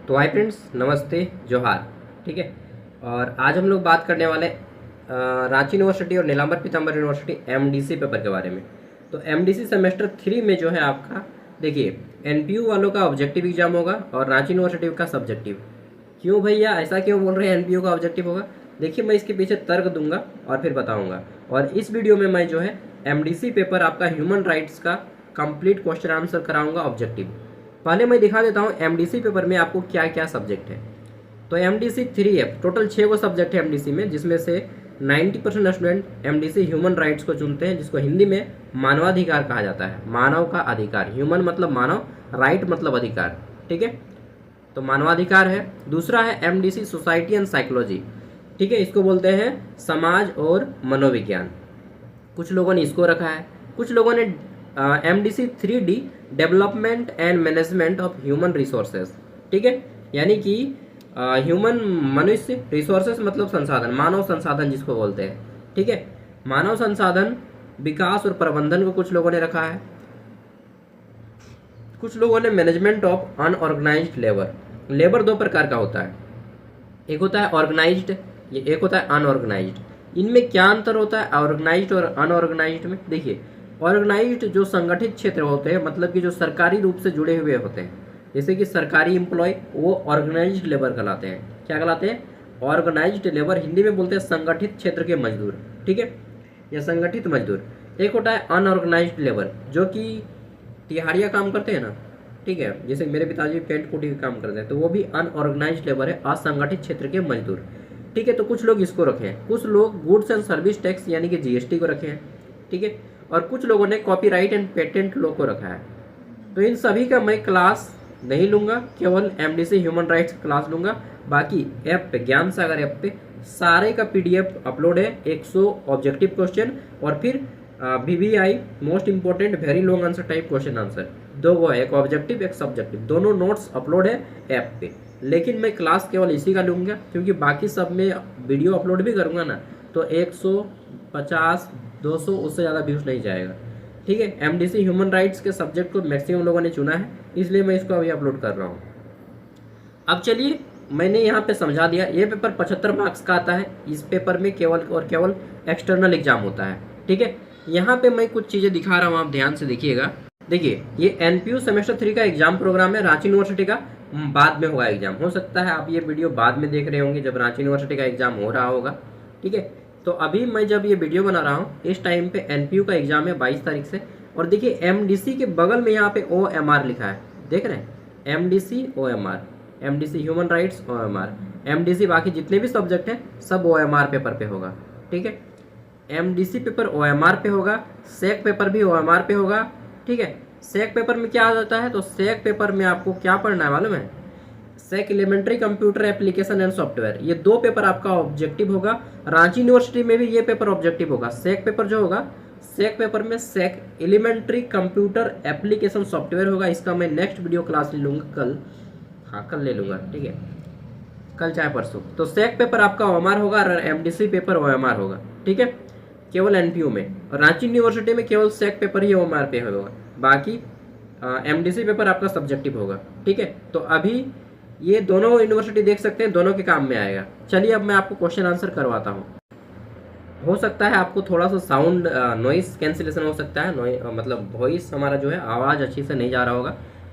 तो hi friends, नमस्ते, जोहार। ठीक है। और आज हम लोग बात करने वाले रांची यूनिवर्सिटी और नीलांबर पीताम्बर यूनिवर्सिटी एमडीसी पेपर के बारे में। तो एमडीसी सेमेस्टर 3 में जो है आपका, देखिए, एनपीयू वालों का ऑब्जेक्टिव एग्जाम होगा और रांची यूनिवर्सिटी का सब्जेक्टिव। क्यों भैया, ऐसा क्यों बोल रहे हैं एनपीयू का ऑब्जेक्टिव होगा? देखिए, मैं इसके पीछे तर्क दूंगा और फिर बताऊंगा। और इस वीडियो में मैं जो है एमडीसी पेपर आपका ह्यूमन राइट्स का कंप्लीट क्वेश्चन आंसर कराऊंगा ऑब्जेक्टिव। पहले मैं दिखा देता हूँ एमडीसी पेपर में आपको क्या क्या सब्जेक्ट है। तो एमडीसी 3F टोटल 6 गो सब्जेक्ट है एमडीसी में, जिसमें से 90% स्टूडेंट एमडीसी ह्यूमन राइट्स को चुनते हैं, जिसको हिंदी में मानवाधिकार कहा जाता है। मानव का अधिकार, ह्यूमन मतलब मानव, राइट मतलब अधिकार। ठीक है, तो मानवाधिकार है। दूसरा है एमडीसी सोसाइटी एंड साइकोलॉजी। ठीक है, इसको बोलते हैं समाज और मनोविज्ञान। कुछ लोगों ने इसको रखा है, कुछ लोगों ने MDC 3D development and management of human resources. ठीक है, यानी कि ह्यूमन मनुष्य, रिसोर्सेज मतलब संसाधन, मानव संसाधन जिसको बोलते हैं। ठीक है, मानव संसाधन विकास और प्रबंधन को कुछ लोगों ने रखा है। कुछ लोगों ने management of unorganised labour. Labour दो प्रकार का होता है, एक होता है ऑर्गेनाइज्ड, ये एक होता है अनऑर्गेनाइज्ड। इनमें क्या अंतर होता है ऑर्गेनाइज्ड और अनऑर्गेनाइज्ड में? देखिए, ऑर्गेनाइज्ड जो संगठित क्षेत्र होते हैं, मतलब कि जो सरकारी रूप से जुड़े हुए होते हैं, जैसे कि सरकारी एम्प्लॉय, वो ऑर्गेनाइज्ड लेबर कहलाते हैं। क्या कहलाते हैं? Organised labour. हिंदी में बोलते हैं संगठित क्षेत्र के मजदूर। ठीक है, या संगठित मजदूर। एक होता है अनऑर्गेनाइज्ड लेबर, जो कि तिहाड़िया काम करते हैं ना। ठीक है, जैसे मेरे पिताजी पेंट कोटी का काम करते हैं, तो वो भी अनऑर्गेनाइज्ड लेबर है, असंगठित क्षेत्र के मजदूर। ठीक है, तो कुछ लोग इसको रखे हैं, कुछ लोग गुड्स एंड सर्विस टैक्स यानी कि जीएसटी को रखे हैं। ठीक है, और कुछ लोगों ने कॉपीराइट एंड पेटेंट लॉ को रखा है। तो इन सभी का मैं क्लास नहीं लूंगा, केवल एमडीसी ह्यूमन राइट्स क्लास लूंगा। बाकी ऐप पे, ज्ञान सागर ऐप पे सारे का पीडीएफ अपलोड है, 100 ऑब्जेक्टिव क्वेश्चन और फिर VVI most important very long answer type question answer, दो वो है, एक ऑब्जेक्टिव एक सब्जेक्टिव, दोनों नोट्स अपलोड है ऐप पे। लेकिन मैं क्लास केवल इसी का लूंगा, क्योंकि बाकी सब में वीडियो अपलोड भी करूंगा ना, तो 150 200 उससे ज़्यादा व्यूज नहीं जाएगा। ठीक है, एमडीसी ह्यूमन राइट्स के सब्जेक्ट को मैक्सिमम लोगों ने चुना है, इसलिए मैं इसको अभी अपलोड कर रहा हूँ। अब चलिए, मैंने यहाँ पे समझा दिया। ये पेपर 75 मार्क्स का आता है। इस पेपर में केवल और केवल एक्सटर्नल एग्जाम होता है। ठीक है, यहाँ पे मैं कुछ चीज़ें दिखा रहा हूँ, आप ध्यान से देखिएगा। देखिए, ये एनपीयू सेमेस्टर 3 का एग्जाम प्रोग्राम है। रांची यूनिवर्सिटी का बाद में होगा एग्जाम। हो सकता है आप ये वीडियो बाद में देख रहे होंगे, जब रांची यूनिवर्सिटी का एग्जाम हो रहा होगा। ठीक है, तो अभी मैं जब ये वीडियो बना रहा हूँ, इस टाइम पे एनपीयू का एग्जाम है 22 तारीख से। और देखिए, एमडीसी के बगल में यहाँ पे OMR लिखा है, देख रहे हैं? MDC OMR, MDC human rights OMR, MDC बाकी जितने भी सब्जेक्ट हैं सब OMR पेपर पे होगा। ठीक है, एमडीसी पेपर OMR पे होगा, सेक पेपर भी OMR पे होगा। ठीक है, सेक पेपर में क्या आ जाता है? तो सेक पेपर में आपको क्या पढ़ना है मालूम है? सेक elementary computer application and software, ये दो पेपर आपका ऑब्जेक्टिव होगा। रांची यूनिवर्सिटी में भी ये पेपर ऑब्जेक्टिव होगा। सेक पेपर जो होगा, सेक पेपर में सेक एलिमेंट्री कंप्यूटर एप्लीकेशन सॉफ्टवेयर होगा। इसका मैं नेक्स्ट वीडियो क्लास ले लूँगा कल। हाँ, कल ले लूँगा। ठीक है, कल चाहे परसों। तो सेक पेपर आपका OMR होगा और एमडीसी पेपर OMR होगा। ठीक है, केवल एनपीयू में। और रांची यूनिवर्सिटी में केवल सेक पेपर ही OMR पे होगा, बाकी एमडीसी पेपर आपका सब्जेक्टिव होगा। ठीक है, तो अभी ये दोनों यूनिवर्सिटी देख सकते हैं, दोनों के काम में आएगा। चलिए, अब मैं आपको क्वेश्चन आंसर करवाता हूँ। हो सकता है आपको थोड़ा सा साउंड नॉइस कैंसिलेशन हो सकता है, मतलब वॉइस हमारा जो है आवाज़ अच्छी से नहीं जा रहा होगा,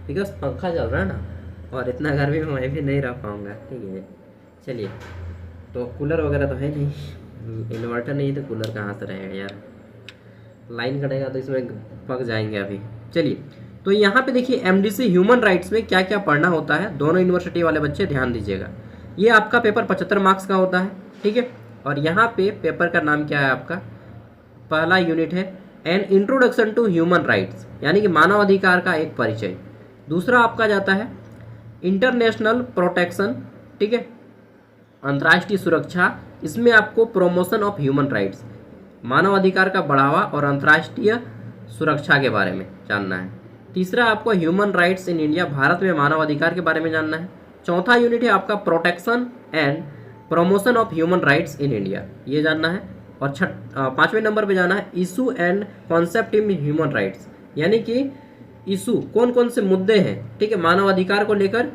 बिकॉज पंखा चल रहा है ना, और इतना गर्मी में मैं भी नहीं रह पाऊँगा। ठीक है, चलिए, तो कूलर वगैरह तो है नहीं, इन्वर्टर नहीं तो कूलर कहाँ से रहेगा यार, लाइन कटेगा तो इसमें पक जाएंगे अभी। चलिए, तो यहाँ पे देखिए, एमडीसी ह्यूमन राइट्स में क्या क्या पढ़ना होता है, दोनों यूनिवर्सिटी वाले बच्चे ध्यान दीजिएगा। ये आपका पेपर 75 मार्क्स का होता है। ठीक है, और यहाँ पे पेपर का नाम क्या है आपका? पहला यूनिट है an introduction to human rights, यानी कि मानव अधिकार का एक परिचय। दूसरा आपका जाता है इंटरनेशनल प्रोटेक्शन। ठीक है, अंतर्राष्ट्रीय सुरक्षा। इसमें आपको प्रोमोशन ऑफ ह्यूमन राइट्स, मानव अधिकार का बढ़ावा और अंतर्राष्ट्रीय सुरक्षा के बारे में जानना है। तीसरा आपको human rights in India, Bharat में मानव अधिकार के बारे में जानना है। चौथा यूनिट है आपका protection and promotion of human rights in India, ये जानना है। और 5वें नंबर पे जाना है issue and concept in human rights, यानी कि इशू कौन कौन से मुद्दे हैं, ठीक है, मानव अधिकार को लेकर,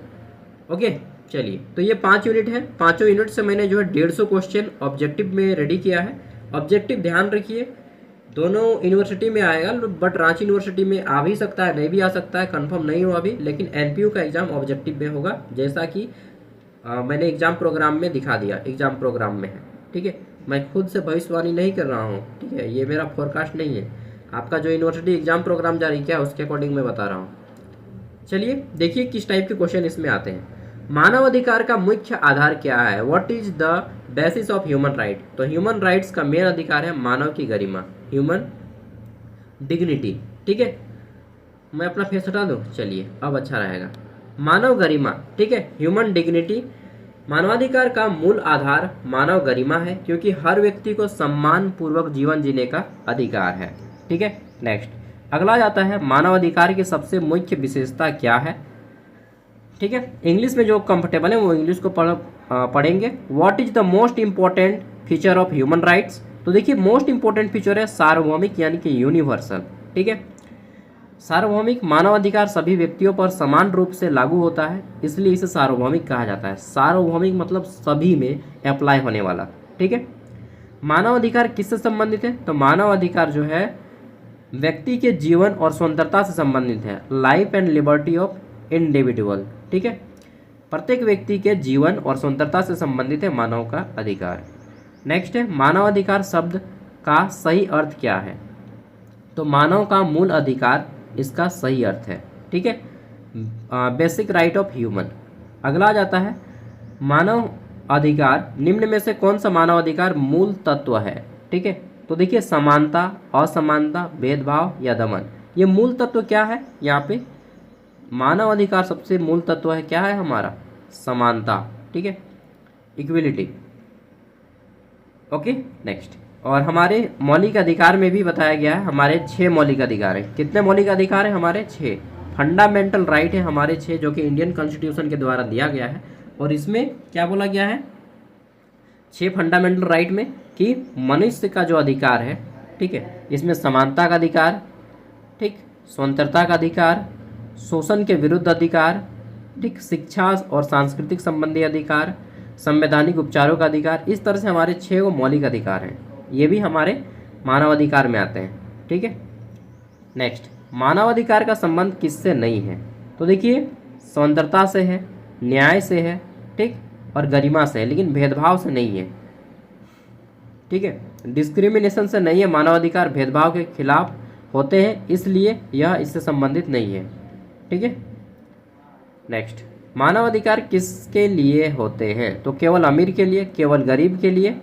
ओके, चलिए, तो ये 5 यूनिट है, पाँचों यूनिट से मैंने जो है 150 क्वेश्चन ऑब्जेक्टिव में रेडी किया है। ऑब्जेक्टिव ध्यान रखिए, दोनों यूनिवर्सिटी में आएगा, बट रांची यूनिवर्सिटी में आ भी सकता है, नहीं भी आ सकता है, कंफर्म नहीं हुआ अभी, लेकिन एनपीयू का एग्जाम ऑब्जेक्टिव में होगा, जैसा कि मैंने एग्जाम प्रोग्राम में दिखा दिया, एग्जाम प्रोग्राम में है। ठीक है, मैं खुद से भविष्यवाणी नहीं कर रहा हूँ, ठीक है, ये मेरा फोरकास्ट नहीं है, आपका जो यूनिवर्सिटी एग्जाम प्रोग्राम जारी किया है उसके अकॉर्डिंग मैं बता रहा हूँ। चलिए देखिए किस टाइप के क्वेश्चन इसमें आते हैं। मानव अधिकार का मुख्य आधार क्या है? What is the basis of human right? तो ह्यूमन राइट्स का मेन अधिकार है मानव की गरिमा, ह्यूमन डिग्निटी। ठीक है, मैं अपना फेस हटा दूँ, चलिए अब अच्छा रहेगा। मानव गरिमा, ठीक है, ह्यूमन डिग्निटी। मानवाधिकार का मूल आधार मानव गरिमा है, क्योंकि हर व्यक्ति को सम्मान पूर्वक जीवन जीने का अधिकार है। ठीक है, नेक्स्ट अगला जाता है मानवाधिकार की सबसे मुख्य विशेषता क्या है। ठीक है, इंग्लिश में जो कंफर्टेबल है वो इंग्लिश को पढ़ेंगे। What is the most important feature of human rights? तो देखिए मोस्ट इंपॉर्टेंट फीचर है सार्वभौमिक, यानी कि यूनिवर्सल। ठीक है, सार्वभौमिक मानवाधिकार सभी व्यक्तियों पर समान रूप से लागू होता है, इसलिए इसे सार्वभौमिक कहा जाता है। सार्वभौमिक मतलब सभी में अप्लाई होने वाला। ठीक है, मानवाधिकार किससे संबंधित है? तो मानवाधिकार जो है व्यक्ति के जीवन और स्वतंत्रता से संबंधित है, life and liberty of individual. ठीक है, प्रत्येक व्यक्ति के जीवन और स्वतंत्रता से संबंधित है मानव का अधिकार। नेक्स्ट है मानवाधिकार शब्द का सही अर्थ क्या है? तो मानव का मूल अधिकार इसका सही अर्थ है। ठीक है, बेसिक राइट ऑफ ह्यूमन। अगला आ जाता है मानव अधिकार निम्न में से कौन सा मानव अधिकार मूल तत्व है? ठीक है, तो देखिए समानता, असमानता, भेदभाव या दमन, ये मूल तत्व क्या है? यहाँ पे मानव अधिकार सबसे मूल तत्व है, क्या है हमारा? समानता। ठीक है, इक्विलिटी। ओके, नेक्स्ट और हमारे मौलिक अधिकार में भी बताया गया है हमारे 6 मौलिक अधिकार हैं। कितने मौलिक अधिकार हैं हमारे? 6 फंडामेंटल राइट है हमारे 6, जो कि इंडियन कॉन्स्टिट्यूशन के द्वारा दिया गया है। और इसमें क्या बोला गया है 6 फंडामेंटल राइट में कि मनुष्य का जो अधिकार है, ठीक है, इसमें समानता का अधिकार, ठीक, स्वतंत्रता का अधिकार, शोषण के विरुद्ध अधिकार, ठीक, शिक्षा और सांस्कृतिक संबंधी अधिकार, संवैधानिक उपचारों का अधिकार। इस तरह से हमारे 6 मौलिक अधिकार हैं, ये भी हमारे मानवाधिकार में आते हैं। ठीक है, नेक्स्ट मानवाधिकार का संबंध किससे नहीं है? तो देखिए स्वतंत्रता से है, न्याय से है, ठीक, और गरिमा से है, लेकिन भेदभाव से नहीं है। ठीक है, डिस्क्रिमिनेशन से नहीं है, मानवाधिकार भेदभाव के खिलाफ होते हैं, इसलिए यह इससे संबंधित नहीं है। ठीक है, नेक्स्ट मानवाधिकार किसके लिए होते हैं? तो केवल अमीर के लिए, केवल गरीब के लिए,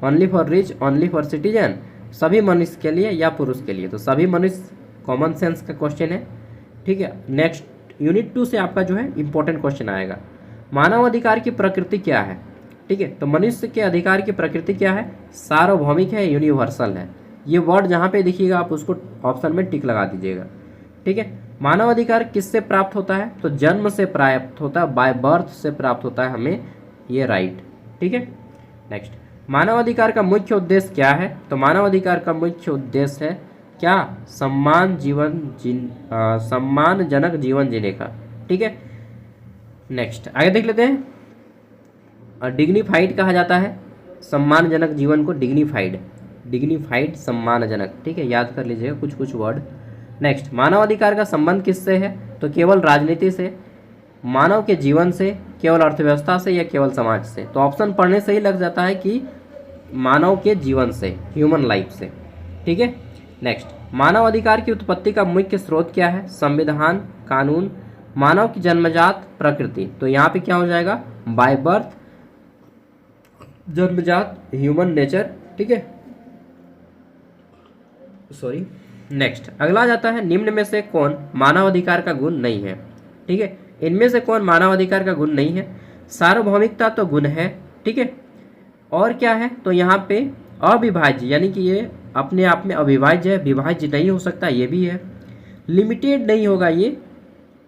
only for rich, only for citizen, सभी मनुष्य के लिए या पुरुष के लिए? तो सभी मनुष्य, कॉमन सेंस का क्वेश्चन है। ठीक है, नेक्स्ट यूनिट 2 से आपका जो है इंपॉर्टेंट क्वेश्चन आएगा। मानव अधिकार की प्रकृति क्या है? ठीक है, तो मनुष्य के अधिकार की प्रकृति क्या है? सार्वभौमिक है, यूनिवर्सल है। ये वर्ड जहाँ पे दिखिएगा आप उसको ऑप्शन में टिक लगा दीजिएगा। ठीक है, मानव अधिकार किससे प्राप्त होता है? तो जन्म से प्राप्त होता है, बाय बर्थ से प्राप्त होता है हमें ये राइट। ठीक है, नेक्स्ट मानव अधिकार का मुख्य उद्देश्य क्या है? तो मानव अधिकार का मुख्य उद्देश्य है क्या? सम्मानजनक जीवन जीने का। ठीक है, नेक्स्ट आगे देख लेते हैं। डिग्निफाइड कहा जाता है सम्मानजनक जीवन को, डिग्निफाइड सम्मानजनक। ठीक है, याद कर लीजिएगा कुछ कुछ वर्ड। नेक्स्ट मानव अधिकार का संबंध किससे है? तो केवल राजनीति से, मानव के जीवन से, केवल अर्थव्यवस्था से या केवल समाज से? तो ऑप्शन पढ़ने से ही लग जाता है कि मानव के जीवन से, ह्यूमन लाइफ से। ठीक है, नेक्स्ट मानव अधिकार की उत्पत्ति का मुख्य स्रोत क्या है? संविधान, कानून, मानव की जन्मजात प्रकृति। तो यहाँ पे क्या हो जाएगा? बाय बर्थ, जन्मजात, ह्यूमन नेचर। ठीक है, सॉरी। नेक्स्ट अगला जाता है निम्न में से कौन मानवाधिकार का गुण नहीं है? ठीक है, इनमें से कौन मानवाधिकार का गुण नहीं है? सार्वभौमिकता तो गुण है। ठीक है, और क्या है? तो यहाँ पे अविभाज्य, यानी कि ये अपने आप में अविभाज्य है, विभाज्य नहीं हो सकता, ये भी है। लिमिटेड नहीं होगा, ये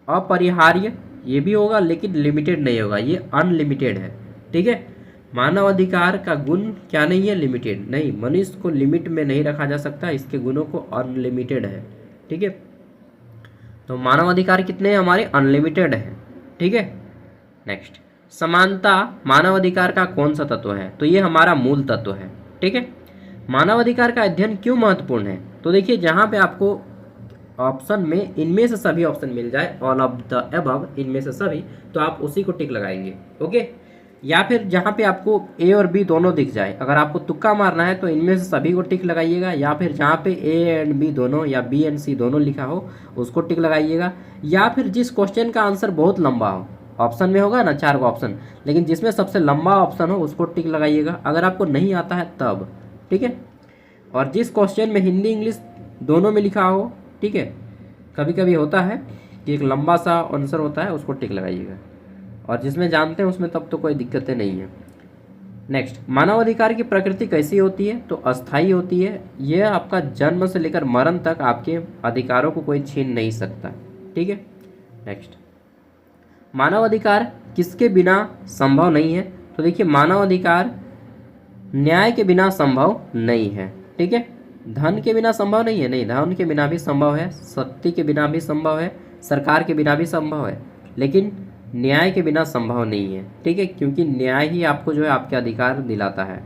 अपरिहार्य, ये भी होगा, लेकिन लिमिटेड नहीं होगा, ये अनलिमिटेड है। ठीक है, मानव अधिकार का गुण क्या नहीं है? लिमिटेड नहीं, मनुष्य को लिमिट में नहीं रखा जा सकता, इसके गुणों को अनलिमिटेड है। ठीक है, तो मानव अधिकार कितने हैं हमारे? अनलिमिटेड है। ठीक है, नेक्स्ट समानता मानवाधिकार का कौन सा तत्व है? तो ये हमारा मूल तत्व है। ठीक है, मानवाधिकार का अध्ययन क्यों महत्वपूर्ण है? तो देखिए, जहाँ पे आपको ऑप्शन में इनमें से सभी ऑप्शन मिल जाए, ऑल ऑफ द अबव, इनमें से सभी, तो आप उसी को टिक लगाएंगे। ओके, या फिर जहाँ पे आपको ए और बी दोनों दिख जाए, अगर आपको तुक्का मारना है तो इनमें से सभी को टिक लगाइएगा, या फिर जहाँ पे ए एंड बी दोनों या बी एंड सी दोनों लिखा हो उसको टिक लगाइएगा, या फिर जिस क्वेश्चन का आंसर बहुत लंबा हो, ऑप्शन में होगा ना 4 का ऑप्शन, लेकिन जिसमें सबसे लंबा ऑप्शन हो उसको टिक लगाइएगा, अगर आपको नहीं आता है तब। ठीक है, और जिस क्वेश्चन में हिंदी इंग्लिश दोनों में लिखा हो, ठीक है, कभी कभी होता है कि एक लंबा सा आंसर होता है, उसको टिक लगाइएगा, और जिसमें जानते हैं उसमें तब तो कोई दिक्कतें नहीं है। नेक्स्ट, मानवाधिकार की प्रकृति कैसी होती है? तो अस्थायी होती है। यह आपका जन्म से लेकर मरण तक आपके अधिकारों को कोई छीन नहीं सकता। ठीक है, नेक्स्ट, मानवाधिकार किसके बिना संभव नहीं है? तो देखिए, मानवाधिकार न्याय के बिना संभव नहीं है। ठीक है, धन के बिना संभव नहीं है, नहीं, धन के बिना भी संभव है, शक्ति के बिना भी संभव है, सरकार के बिना भी संभव है, लेकिन न्याय के बिना संभव नहीं है। ठीक है, क्योंकि न्याय ही आपको जो है आपके अधिकार दिलाता है।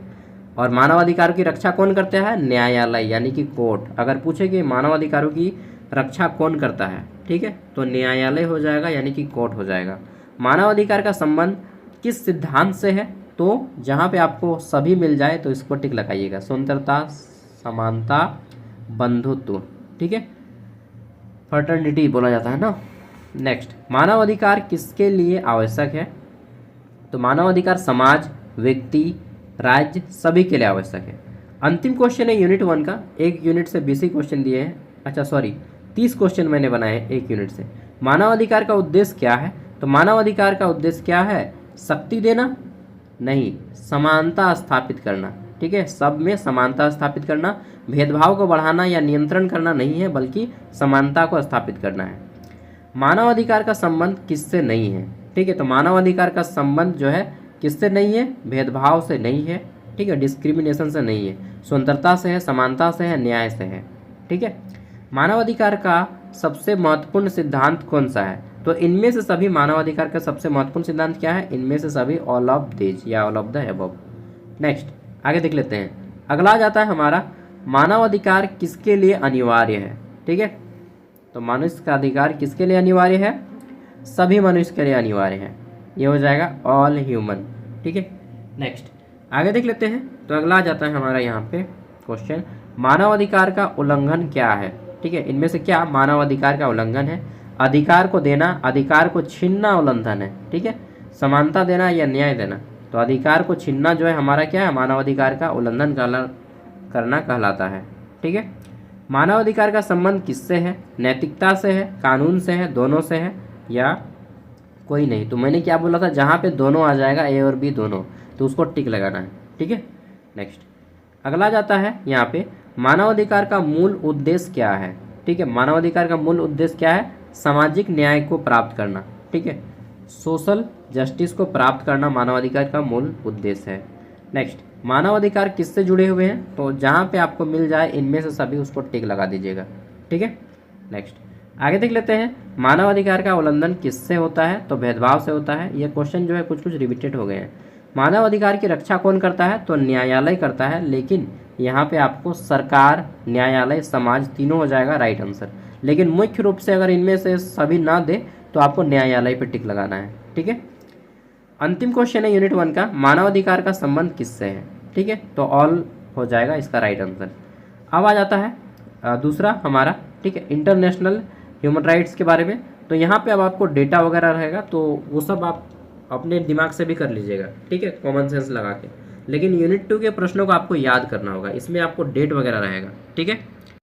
और मानवाधिकारों की रक्षा कौन करता है? न्यायालय, यानी कि कोर्ट। अगर पूछे कि मानवाधिकारों की रक्षा कौन करता है, ठीक है, तो न्यायालय हो जाएगा, यानी कि कोर्ट हो जाएगा। मानवाधिकार का संबंध किस सिद्धांत से है? तो जहाँ पे आपको सभी मिल जाए तो इसको टिक लगाइएगा, स्वतंत्रता, समानता, बंधुत्व। ठीक है, फ्रेटर्निटी बोला जाता है ना। नेक्स्ट, मानवाधिकार किसके लिए आवश्यक है? तो मानवाधिकार समाज, व्यक्ति, राज्य सभी के लिए आवश्यक है। अंतिम क्वेश्चन है यूनिट 1 का। एक यूनिट से 20 क्वेश्चन दिए हैं, अच्छा सॉरी 30 क्वेश्चन मैंने बनाए हैं एक यूनिट से। मानवाधिकार का उद्देश्य क्या है? तो मानवाधिकार का उद्देश्य क्या है? शक्ति देना नहीं, समानता स्थापित करना। ठीक है, सब में समानता स्थापित करना, भेदभाव को बढ़ाना या नियंत्रण करना नहीं है, बल्कि समानता को स्थापित करना है। मानवाधिकार का संबंध किससे नहीं है? ठीक है, तो मानवाधिकार का संबंध जो है किससे नहीं है? भेदभाव से नहीं है, ठीक है, डिस्क्रिमिनेशन से नहीं है, स्वतंत्रता से है, समानता से है, न्याय से है। ठीक है, मानवाधिकार का सबसे महत्वपूर्ण सिद्धांत कौन सा है? तो इनमें से सभी, मानवाधिकार का सबसे महत्वपूर्ण सिद्धांत क्या है? इनमें से सभी, ऑल ऑफ दीज या all of the above. Next, आगे देख लेते हैं। अगला आ जाता है हमारा, मानवाधिकार किसके लिए अनिवार्य है? ठीक है, तो मनुष्य का अधिकार किसके लिए अनिवार्य है? सभी मनुष्य के लिए अनिवार्य है, ये हो जाएगा ऑल ह्यूमन। ठीक है, नेक्स्ट आगे देख लेते हैं। तो अगला आ जाता है हमारा यहाँ पे क्वेश्चन, मानवाधिकार का उल्लंघन क्या है? ठीक है, इनमें से क्या मानवाधिकार का उल्लंघन है? अधिकार को देना, अधिकार को छीनना उल्लंघन है। ठीक है, समानता देना या न्याय देना, तो अधिकार को छीनना जो है हमारा क्या है? मानवाधिकार का उल्लंघन करना कहलाता है। ठीक है, मानवाधिकार का संबंध किससे है? नैतिकता से है, कानून से है, दोनों से है, या कोई नहीं? तो मैंने क्या बोला था, जहाँ पे दोनों आ जाएगा, ए और बी दोनों, तो उसको टिक लगाना है। ठीक है, नेक्स्ट अगला जाता है यहाँ पे, मानवाधिकार का मूल उद्देश्य क्या है? ठीक है, मानवाधिकार का मूल उद्देश्य क्या है? सामाजिक न्याय को प्राप्त करना। ठीक है, सोशल जस्टिस को प्राप्त करना मानवाधिकार का मूल उद्देश्य है। नेक्स्ट, मानवाधिकार किससे जुड़े हुए हैं? तो जहाँ पे आपको मिल जाए इनमें से सभी, उसको टिक लगा दीजिएगा। ठीक है, नेक्स्ट आगे देख लेते हैं, मानवाधिकार का उल्लंघन किससे होता है? तो भेदभाव से होता है। ये क्वेश्चन जो है कुछ कुछ रिपीटेड हो गए हैं। मानवाधिकार की रक्षा कौन करता है? तो न्यायालय करता है, लेकिन यहाँ पे आपको सरकार, न्यायालय, समाज तीनों हो जाएगा राइट आंसर। लेकिन मुख्य रूप से अगर इनमें से सभी ना दे तो आपको न्यायालय पे टिक लगाना है। ठीक है, अंतिम क्वेश्चन है यूनिट 1 का, मानवाधिकार का संबंध किससे है? ठीक है, तो ऑल हो जाएगा इसका राइट आंसर। अब आ जाता है दूसरा हमारा, ठीक है, इंटरनेशनल ह्यूमन राइट्स के बारे में। तो यहाँ पे अब आपको डेटा वगैरह रहेगा, तो वो सब आप अपने दिमाग से भी कर लीजिएगा। ठीक है, कॉमन सेंस लगा के, लेकिन यूनिट 2 के प्रश्नों को आपको याद करना होगा, इसमें आपको डेट वगैरह रहेगा। ठीक है,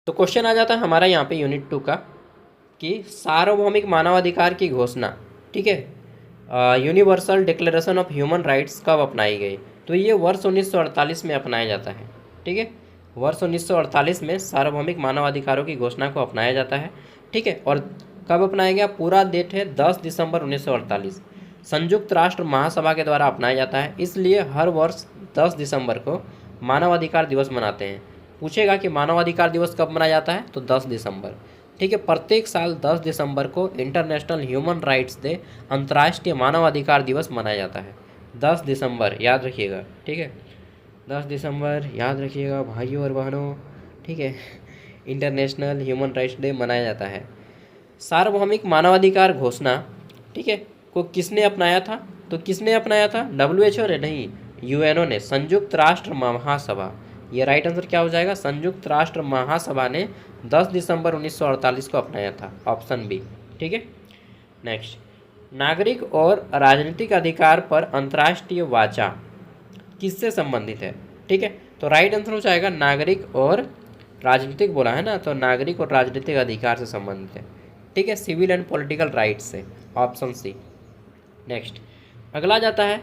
तो क्वेश्चन आ जाता है हमारा यहाँ पे यूनिट 2 का, कि सार्वभौमिक मानवाधिकार की घोषणा, ठीक है, universal declaration of human rights कब अपनाई गई? तो ये वर्ष 1948 में अपनाया जाता है। ठीक है, वर्ष 1948 में सार्वभौमिक मानवाधिकारों की घोषणा को अपनाया जाता है। ठीक है, और कब अपनाया गया? पूरा डेट है 10 दिसंबर 1948, संयुक्त राष्ट्र महासभा के द्वारा अपनाया जाता है। इसलिए हर वर्ष 10 दिसंबर को मानवाधिकार दिवस मनाते हैं। पूछेगा कि मानवाधिकार दिवस कब मनाया जाता है? तो 10 दिसंबर। ठीक है, प्रत्येक साल 10 दिसंबर को इंटरनेशनल ह्यूमन राइट्स डे, अंतर्राष्ट्रीय मानवाधिकार दिवस मनाया जाता है। 10 दिसंबर याद रखिएगा, ठीक है, 10 दिसंबर याद रखिएगा भाइयों और बहनों, ठीक है, इंटरनेशनल ह्यूमन राइट्स डे मनाया जाता है। सार्वभौमिक मानवाधिकार घोषणा, ठीक है, को किसने अपनाया था? तो किसने अपनाया था? WHO ने नहीं, UNO ने, संयुक्त राष्ट्र महासभा। ये राइट आंसर क्या हो जाएगा? संयुक्त राष्ट्र महासभा ने 10 दिसंबर 1948 को अपनाया था, ऑप्शन बी, ठीक है। नेक्स्ट, नागरिक और राजनीतिक अधिकार पर अंतर्राष्ट्रीय वाचा किससे संबंधित है? ठीक है, तो राइट आंसर हो जाएगा नागरिक और राजनीतिक बोला है ना, तो नागरिक और राजनीतिक अधिकार से संबंधित है, ठीक है, सिविल एंड पॉलिटिकल राइट्स से, ऑप्शन सी। नेक्स्ट, अगला जाता है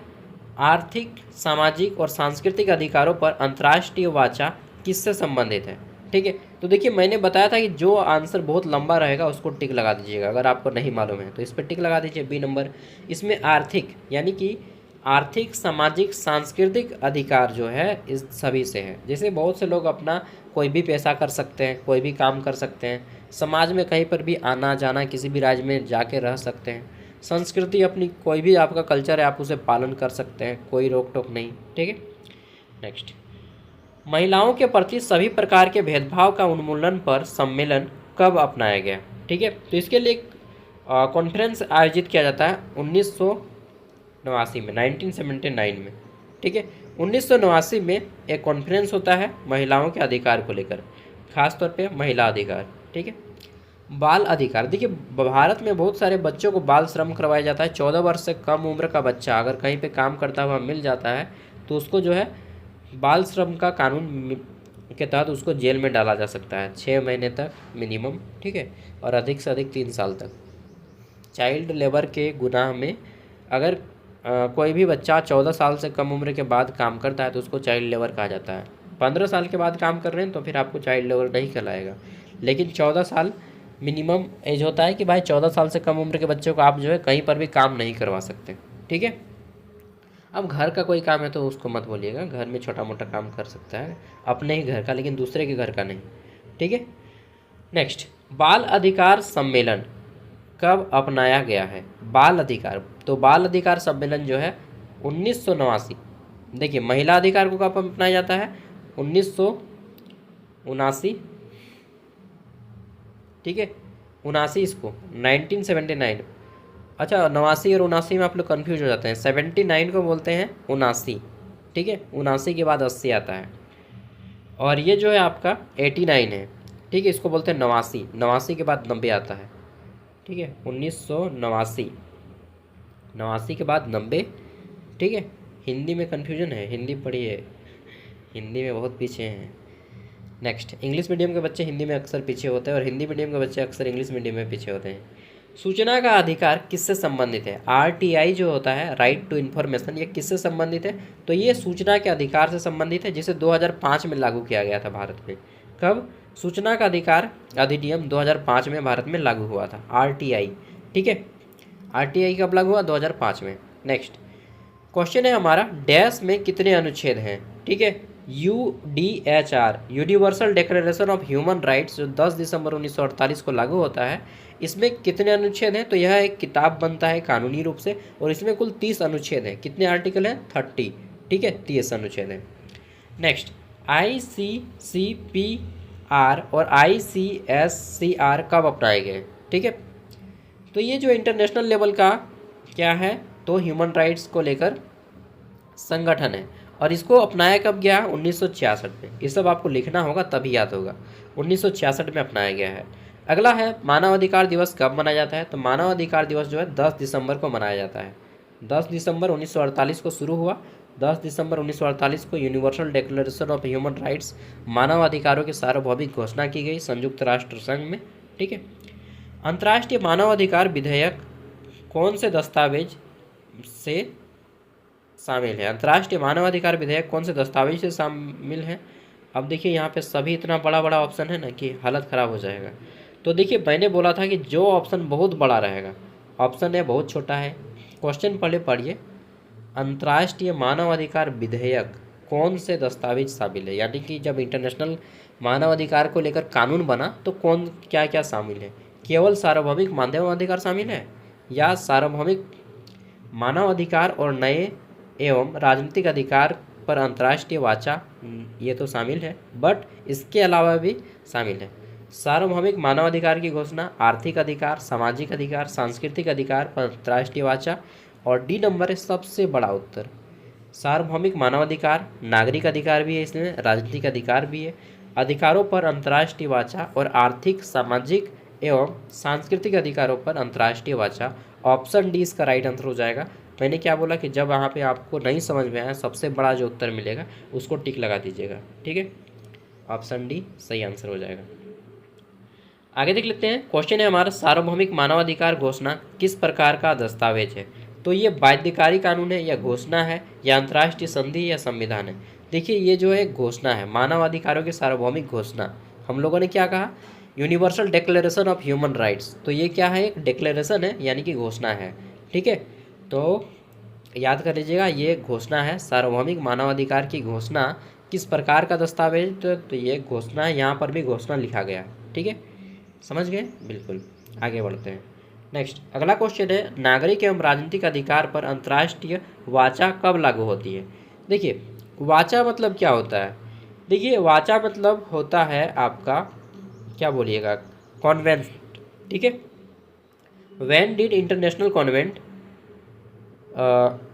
आर्थिक, सामाजिक और सांस्कृतिक अधिकारों पर अंतर्राष्ट्रीय वाचा किससे संबंधित है? ठीक है, तो देखिए मैंने बताया था कि जो आंसर बहुत लंबा रहेगा उसको टिक लगा दीजिएगा, अगर आपको नहीं मालूम है तो इस पर टिक लगा दीजिए, बी नंबर। इसमें आर्थिक यानी कि आर्थिक, सामाजिक, सांस्कृतिक अधिकार जो है इस सभी से है। जैसे बहुत से लोग अपना कोई भी पैसा कर सकते हैं, कोई भी काम कर सकते हैं, समाज में कहीं पर भी आना जाना, किसी भी राज्य में जाके रह सकते हैं, संस्कृति अपनी कोई भी आपका कल्चर है आप उसे पालन कर सकते हैं, कोई रोक टोक नहीं, ठीक है। नेक्स्ट, महिलाओं के प्रति सभी प्रकार के भेदभाव का उन्मूलन पर सम्मेलन कब अपनाया गया? ठीक है, तो इसके लिए कॉन्फ्रेंस आयोजित किया जाता है 1989 में, 1979 में, ठीक है। 1989 में एक कॉन्फ्रेंस होता है महिलाओं के अधिकार को लेकर, खास तौर पे महिला अधिकार, ठीक है। बाल अधिकार, देखिए भारत में बहुत सारे बच्चों को बाल श्रम करवाया जाता है। 14 वर्ष से कम उम्र का बच्चा अगर कहीं पे काम करता हुआ मिल जाता है तो उसको जो है बाल श्रम का कानून के तहत उसको जेल में डाला जा सकता है 6 महीने तक मिनिमम, ठीक है, और अधिक से अधिक 3 साल तक। चाइल्ड लेबर के गुनाह में अगर कोई भी बच्चा 14 साल से कम उम्र के बाद काम करता है तो उसको चाइल्ड लेबर कहा जाता है। 15 साल के बाद काम कर रहे हैं तो फिर आपको चाइल्ड लेबर नहीं कहलाएगा, लेकिन 14 साल मिनिमम एज होता है कि भाई 14 साल से कम उम्र के बच्चों को आप जो है कहीं पर भी काम नहीं करवा सकते, ठीक है। अब घर का कोई काम है तो उसको मत बोलिएगा, घर में छोटा मोटा काम कर सकता है अपने ही घर का, लेकिन दूसरे के घर का नहीं, ठीक है। नेक्स्ट, बाल अधिकार सम्मेलन कब अपनाया गया है? बाल अधिकार, तो बाल अधिकार सम्मेलन जो है 1989, देखिए महिला अधिकार को कब अपनाया जाता है? 1979, ठीक है, 79 इसको 1979, अच्छा 89 और 79 में आप लोग कन्फ्यूज हो जाते हैं, 79 को बोलते हैं 79, ठीक है, 79 के बाद 80 आता है, और ये जो है आपका 89 है, ठीक है, इसको बोलते हैं 89, 89 के बाद 90 आता है, ठीक है, 1989, 89 के बाद 90, ठीक है। हिंदी में कन्फ्यूजन है, हिंदी पढ़िए, हिंदी में बहुत पीछे हैं। नेक्स्ट, इंग्लिश मीडियम के बच्चे हिंदी में अक्सर पीछे होते हैं और हिंदी मीडियम के बच्चे अक्सर इंग्लिश मीडियम में पीछे होते हैं। सूचना का अधिकार किससे संबंधित है? RTI जो होता है, राइट टू इन्फॉर्मेशन, ये किससे संबंधित है? तो ये सूचना के अधिकार से संबंधित है, जिसे 2005 में लागू किया गया था भारत में। कब? सूचना का अधिकार अधिनियम 2005 में भारत में लागू हुआ था, RTI, ठीक है। RTI कब लागू हुआ? 2005 में। नेक्स्ट क्वेश्चन है हमारा, डैश में कितने अनुच्छेद हैं? ठीक है, UDHR, universal declaration of human rights, जो 10 दिसंबर 1948 को लागू होता है, इसमें कितने अनुच्छेद हैं? तो यह एक किताब बनता है कानूनी रूप से, और इसमें कुल 30 अनुच्छेद हैं। कितने आर्टिकल हैं? 30, ठीक है, 30 अनुच्छेद हैं। नेक्स्ट, ICCPR और ICSCR कब अपनाए गए? ठीक है, तो ये जो इंटरनेशनल लेवल का क्या है, तो ह्यूमन राइट्स को लेकर संगठन है, और इसको अपनाया कब गया? 1966 में। ये सब आपको लिखना होगा तभी याद होगा, 1966 में अपनाया गया है। अगला है मानवाधिकार दिवस कब मनाया जाता है? तो मानवाधिकार दिवस जो है 10 दिसंबर को मनाया जाता है। 10 दिसंबर 1948 को शुरू हुआ, 10 दिसंबर 1948 को universal declaration of human rights, मानवाधिकारों की सार्वभौमिक घोषणा की गई संयुक्त राष्ट्र संघ में, ठीक है। अंतर्राष्ट्रीय मानवाधिकार विधेयक कौन से दस्तावेज से शामिल है? अंतर्राष्ट्रीय मानवाधिकार विधेयक कौन से दस्तावेज से शामिल है? अब देखिए यहाँ पे सभी इतना बड़ा बड़ा ऑप्शन है ना कि हालत ख़राब हो जाएगा। तो देखिए मैंने बोला था कि जो ऑप्शन बहुत बड़ा रहेगा, ऑप्शन है बहुत छोटा है। क्वेश्चन पहले पढ़िए, अंतर्राष्ट्रीय मानवाधिकार विधेयक कौन से दस्तावेज शामिल है, यानी कि जब इंटरनेशनल मानव अधिकार को लेकर कानून बना तो कौन क्या क्या शामिल है? केवल सार्वभौमिक मानव अधिकार शामिल है, या सार्वभौमिक मानव अधिकार और नए एवं राजनीतिक अधिकार पर अंतर्राष्ट्रीय वाचा, ये तो शामिल है, बट इसके अलावा भी शामिल है सार्वभौमिक मानवाधिकार की घोषणा, आर्थिक अधिकार, सामाजिक अधिकार, सांस्कृतिक अधिकार पर अंतर्राष्ट्रीय वाचा, और डी नंबर है सबसे बड़ा उत्तर, सार्वभौमिक मानवाधिकार, नागरिक अधिकार भी है इसमें, राजनीतिक अधिकार भी है, अधिकारों पर अंतर्राष्ट्रीय वाचा और आर्थिक, सामाजिक एवं सांस्कृतिक अधिकारों पर अंतर्राष्ट्रीय वाचा। ऑप्शन डी इसका राइट आंसर हो जाएगा। मैंने क्या बोला कि जब वहाँ पे आपको नहीं समझ में आया, सबसे बड़ा जो उत्तर मिलेगा उसको टिक लगा दीजिएगा, ठीक है। ऑप्शन डी सही आंसर हो जाएगा। आगे देख लेते हैं, क्वेश्चन है हमारा, सार्वभौमिक मानवाधिकार घोषणा किस प्रकार का दस्तावेज है? तो ये बाध्यकारी कानून है, या घोषणा है, या अंतर्राष्ट्रीय संधि, या संविधान है? देखिए ये जो है घोषणा है, मानवाधिकारों की सार्वभौमिक घोषणा। हम लोगों ने क्या कहा? Universal declaration of human rights. तो ये क्या है? एक डिक्लेरेशन है, यानी कि घोषणा है, ठीक है। तो याद कर लीजिएगा, ये घोषणा है, सार्वभौमिक मानवाधिकार की घोषणा किस प्रकार का दस्तावेज? तो ये घोषणा है, यहाँ पर भी घोषणा लिखा गया, ठीक है, समझ गए? बिल्कुल। आगे बढ़ते हैं। नेक्स्ट अगला क्वेश्चन है, नागरिक एवं राजनीतिक अधिकार पर अंतर्राष्ट्रीय वाचा कब लागू होती है? देखिए वाचा मतलब क्या होता है? देखिए वाचा मतलब होता है आपका, क्या बोलिएगा, कॉन्वेंट, ठीक है। When did international convent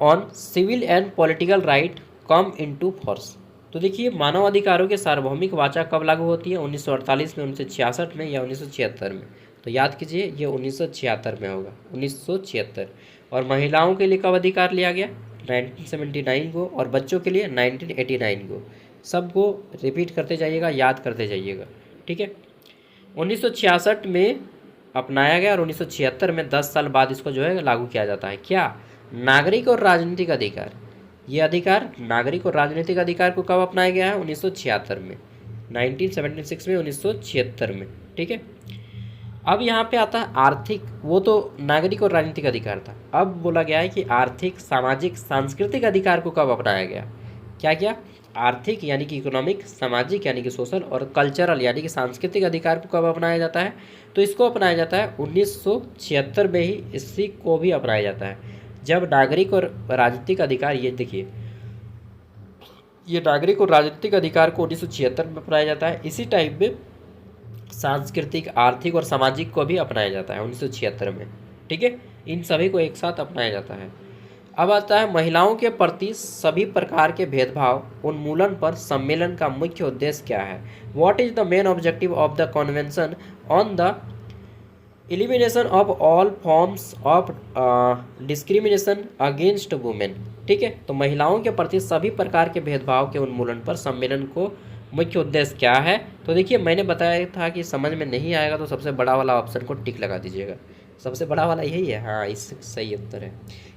on civil and political right come into force? तो देखिए मानवाधिकारों के सार्वभौमिक वाचा कब लागू होती है? 1948 में, 1966 में, या 1976 में? तो याद कीजिए ये 1976 में होगा, 1976। और महिलाओं के लिए कब अधिकार लिया गया? 1979 को, और बच्चों के लिए 1989 को। सबको रिपीट करते जाइएगा, याद करते जाइएगा, ठीक है। 1966 में अपनाया गया और 1976 में 10 साल बाद इसको जो है लागू किया जाता है। क्या? नागरिक और राजनीतिक अधिकार। ये अधिकार, नागरिक और राजनीतिक अधिकार को कब अपनाया गया है? 1976 में, 1976 में, 1976 में, ठीक है। अब यहाँ पे आता है आर्थिक, वो तो नागरिक और राजनीतिक अधिकार था। अब बोला गया है कि आर्थिक, सामाजिक, सांस्कृतिक अधिकार को कब अपनाया गया? क्या क्या? आर्थिक यानी कि इकोनॉमिक, सामाजिक यानी कि सोशल, और कल्चरल यानी कि सांस्कृतिक अधिकार को कब अपनाया जाता है? तो इसको अपनाया जाता है 1976 में ही, इसी को भी अपनाया जाता है जब नागरिक और राजनीतिक अधिकार, ये देखिए ये नागरिक और राजनीतिक अधिकार को 1976 में अपनाया जाता है। इसी टाइप में सांस्कृतिक, आर्थिक और सामाजिक को भी अपनाया जाता है 1976 में, ठीक है। इन सभी को एक साथ अपनाया जाता है। अब आता है महिलाओं के प्रति सभी प्रकार के भेदभाव उन्मूलन पर सम्मेलन का मुख्य उद्देश्य क्या है? What is the main objective of the convention on the elimination of all forms of discrimination against women, ठीक है। तो महिलाओं के प्रति सभी प्रकार के भेदभाव के उन्मूलन पर सम्मेलन को मुख्य उद्देश्य क्या है? तो देखिए मैंने बताया था कि समझ में नहीं आएगा तो सबसे बड़ा वाला ऑप्शन को टिक लगा दीजिएगा, सबसे बड़ा वाला यही है, हाँ इससे सही उत्तर है,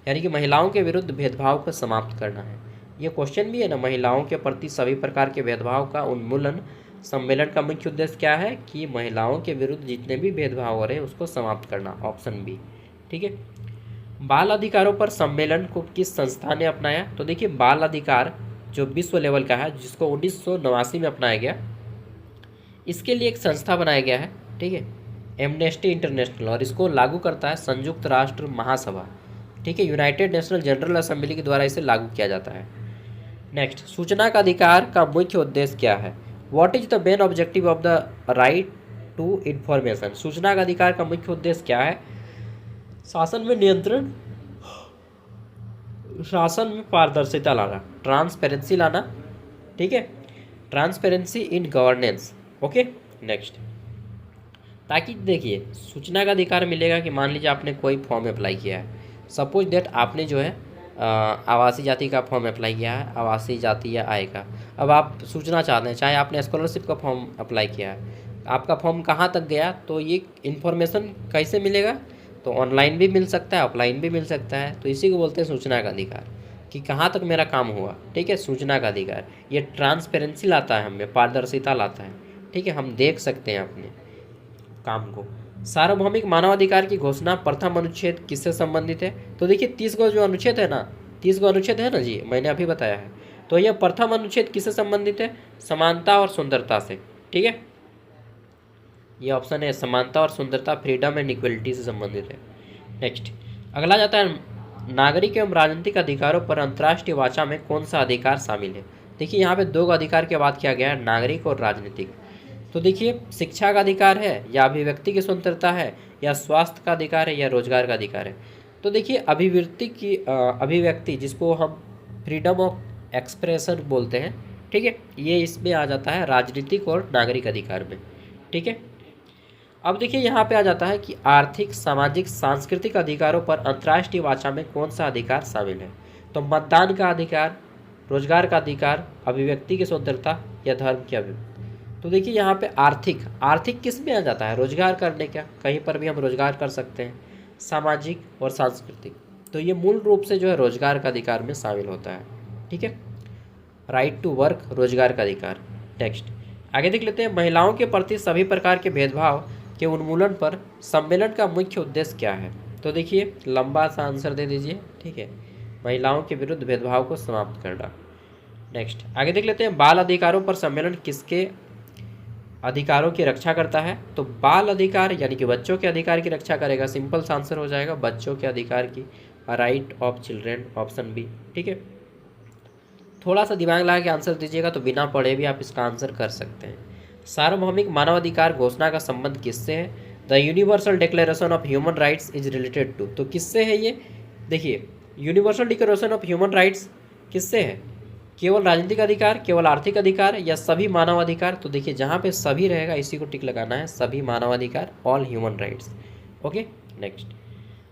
यानी कि महिलाओं के विरुद्ध भेदभाव को समाप्त करना है। ये क्वेश्चन भी है ना, महिलाओं के प्रति सभी प्रकार के भेदभाव का उन्मूलन सम्मेलन का मुख्य उद्देश्य क्या है? कि महिलाओं के विरुद्ध जितने भी भेदभाव हो रहे हैं उसको समाप्त करना, ऑप्शन बी, ठीक है। बाल अधिकारों पर सम्मेलन को किस संस्था ने अपनाया? तो देखिए बाल अधिकार जो विश्व लेवल का है, जिसको 1989 में अपनाया गया, इसके लिए एक संस्था बनाया गया है, ठीक है, एमनेस्टी इंटरनेशनल, और इसको लागू करता है संयुक्त राष्ट्र महासभा, ठीक है, यूनाइटेड नेशनल जनरल असेंबली के द्वारा इसे लागू किया जाता है। नेक्स्ट, सूचना का अधिकार का मुख्य उद्देश्य क्या है? What is the main objective of the right to information? सूचना का अधिकार का मुख्य उद्देश्य क्या है? शासन में नियंत्रण, शासन में पारदर्शिता लाना, ट्रांसपेरेंसी लाना, ठीक है, transparency in governance, okay. Next, ताकि देखिए सूचना का अधिकार मिलेगा कि मान लीजिए आपने कोई फॉर्म अप्लाई किया है, सपोज दैट आपने जो है आवासीय जाति का फॉर्म अप्लाई किया है, आवासीय जाति या आय का। अब आप सूचना चाहते हैं, चाहे आपने स्कॉलरशिप का फॉर्म अप्लाई किया है, आपका फॉर्म कहाँ तक गया, तो ये इन्फॉर्मेशन कैसे मिलेगा? तो ऑनलाइन भी मिल सकता है, ऑफलाइन भी मिल सकता है। तो इसी को बोलते हैं सूचना का अधिकार, कि कहाँ तक मेरा काम हुआ, ठीक है। सूचना का अधिकार ये ट्रांसपेरेंसी लाता है, हमें पारदर्शिता लाता है, ठीक है, हम देख सकते हैं अपने काम को। सार्वभौमिक मानवाधिकार की घोषणा प्रथम अनुच्छेद किससे संबंधित है? तो देखिए 30 गो जो अनुच्छेद है ना, 30 गो अनुच्छेद है ना जी, मैंने अभी बताया है। तो यह प्रथम अनुच्छेद किससे संबंधित है? समानता और सुंदरता से। ठीक है, ये ऑप्शन है समानता और सुंदरता, फ्रीडम एंड इक्वलिटी से संबंधित है। नेक्स्ट अगला जाता है नागरिक एवं राजनीतिक अधिकारों पर अंतर्राष्ट्रीय वाचा में कौन सा अधिकार शामिल है? देखिए यहाँ पे दो अधिकार की बात किया गया है, नागरिक और राजनीतिक। तो देखिए शिक्षा का अधिकार है, या अभिव्यक्ति की स्वतंत्रता है, या स्वास्थ्य का अधिकार है, या रोजगार का अधिकार है। तो देखिए अभिव्यक्ति जिसको हम फ्रीडम ऑफ एक्सप्रेशन बोलते हैं, ठीक है, ये इसमें आ जाता है राजनीतिक और नागरिक अधिकार में। ठीक है, अब देखिए यहाँ पे आ जाता है कि आर्थिक, सामाजिक, सांस्कृतिक अधिकारों पर अंतर्राष्ट्रीय वाचा में कौन सा अधिकार शामिल है? तो मतदान का अधिकार, रोजगार का अधिकार, अभिव्यक्ति की स्वतंत्रता, या धर्म की अभिव्यक्ति। तो देखिए यहाँ पे आर्थिक किस में आ जाता है? रोजगार करने का, कहीं पर भी हम रोजगार कर सकते हैं। सामाजिक और सांस्कृतिक, तो ये मूल रूप से जो है रोजगार का अधिकार में शामिल होता है। ठीक है, राइट टू वर्क, रोजगार का अधिकार। नेक्स्ट आगे देख लेते हैं, महिलाओं के प्रति सभी प्रकार के भेदभाव के उन्मूलन पर सम्मेलन का मुख्य उद्देश्य क्या है? तो देखिए लंबा सा आंसर दे दीजिए। ठीक है, महिलाओं के विरुद्ध भेदभाव को समाप्त करना। नेक्स्ट आगे देख लेते हैं, बाल अधिकारों पर सम्मेलन किसके अधिकारों की रक्षा करता है? तो बाल अधिकार यानी कि बच्चों के अधिकार की रक्षा करेगा। सिंपल सा आंसर हो जाएगा बच्चों के अधिकार की, right of children, option B. ठीक है, थोड़ा सा दिमाग लगा के आंसर दीजिएगा तो बिना पढ़े भी आप इसका आंसर कर सकते हैं। सार्वभौमिक मानवाधिकार घोषणा का संबंध किससे है? The universal declaration of human rights is related to. तो किससे है ये? देखिए universal declaration of human rights किससे है? केवल राजनीतिक अधिकार, केवल आर्थिक अधिकार, या सभी मानव अधिकार? तो देखिए जहाँ पे सभी रहेगा इसी को टिक लगाना है, सभी मानव अधिकार, all human rights. Okay, next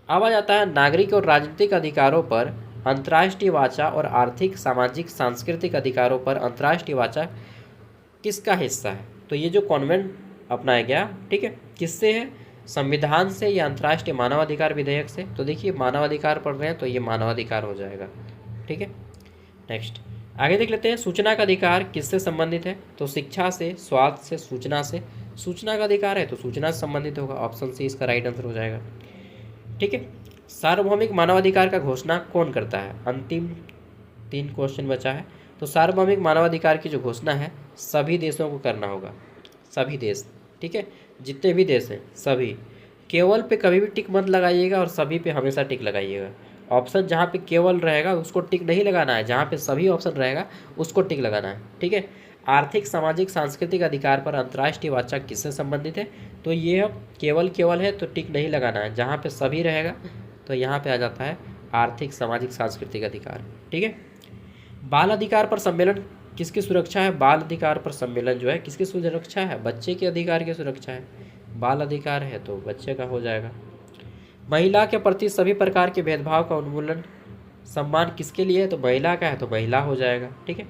अब आ जाता है नागरिक और राजनीतिक अधिकारों पर अंतर्राष्ट्रीय वाचा और आर्थिक, सामाजिक, सांस्कृतिक अधिकारों पर अंतर्राष्ट्रीय वाचा किसका हिस्सा है? तो ये जो कॉन्वेंट अपनाया गया, ठीक है, किससे है? संविधान से या अंतर्राष्ट्रीय मानवाधिकार विधेयक से? तो देखिए मानवाधिकार पढ़ रहे हैं तो ये मानवाधिकार हो जाएगा। ठीक है, नेक्स्ट आगे देख लेते हैं, सूचना का अधिकार किससे संबंधित है? तो शिक्षा से, स्वास्थ्य से, सूचना से। सूचना का अधिकार है तो सूचना से संबंधित होगा, ऑप्शन सी इसका राइट आंसर हो जाएगा। ठीक है, सार्वभौमिक मानवाधिकार का घोषणा कौन करता है? अंतिम 3 क्वेश्चन बचा है। तो सार्वभौमिक मानवाधिकार की जो घोषणा है सभी देशों को करना होगा, सभी देश। ठीक है, जितने भी देश हैं सभी। केवल पे कभी भी टिक मत लगाइएगा और सभी पे हमेशा टिक लगाइएगा। ऑप्शन जहाँ पे केवल रहेगा उसको टिक नहीं लगाना है, जहाँ पे सभी ऑप्शन रहेगा उसको टिक लगाना है। ठीक है, आर्थिक, सामाजिक, सांस्कृतिक अधिकार पर अंतर्राष्ट्रीय वाचा किससे संबंधित है? तो ये केवल है तो टिक नहीं लगाना है, जहाँ पे सभी रहेगा तो यहाँ पे आ जाता है आर्थिक, सामाजिक, सांस्कृतिक अधिकार। ठीक है, बाल अधिकार पर सम्मेलन किसकी सुरक्षा है? बाल अधिकार पर सम्मेलन जो है किसकी सुरक्षा है? बच्चे के अधिकार की सुरक्षा है। बाल अधिकार है तो बच्चे का हो जाएगा। महिला के प्रति सभी प्रकार के भेदभाव का उन्मूलन, सम्मान किसके लिए है? तो महिला का है तो महिला हो जाएगा। ठीक है,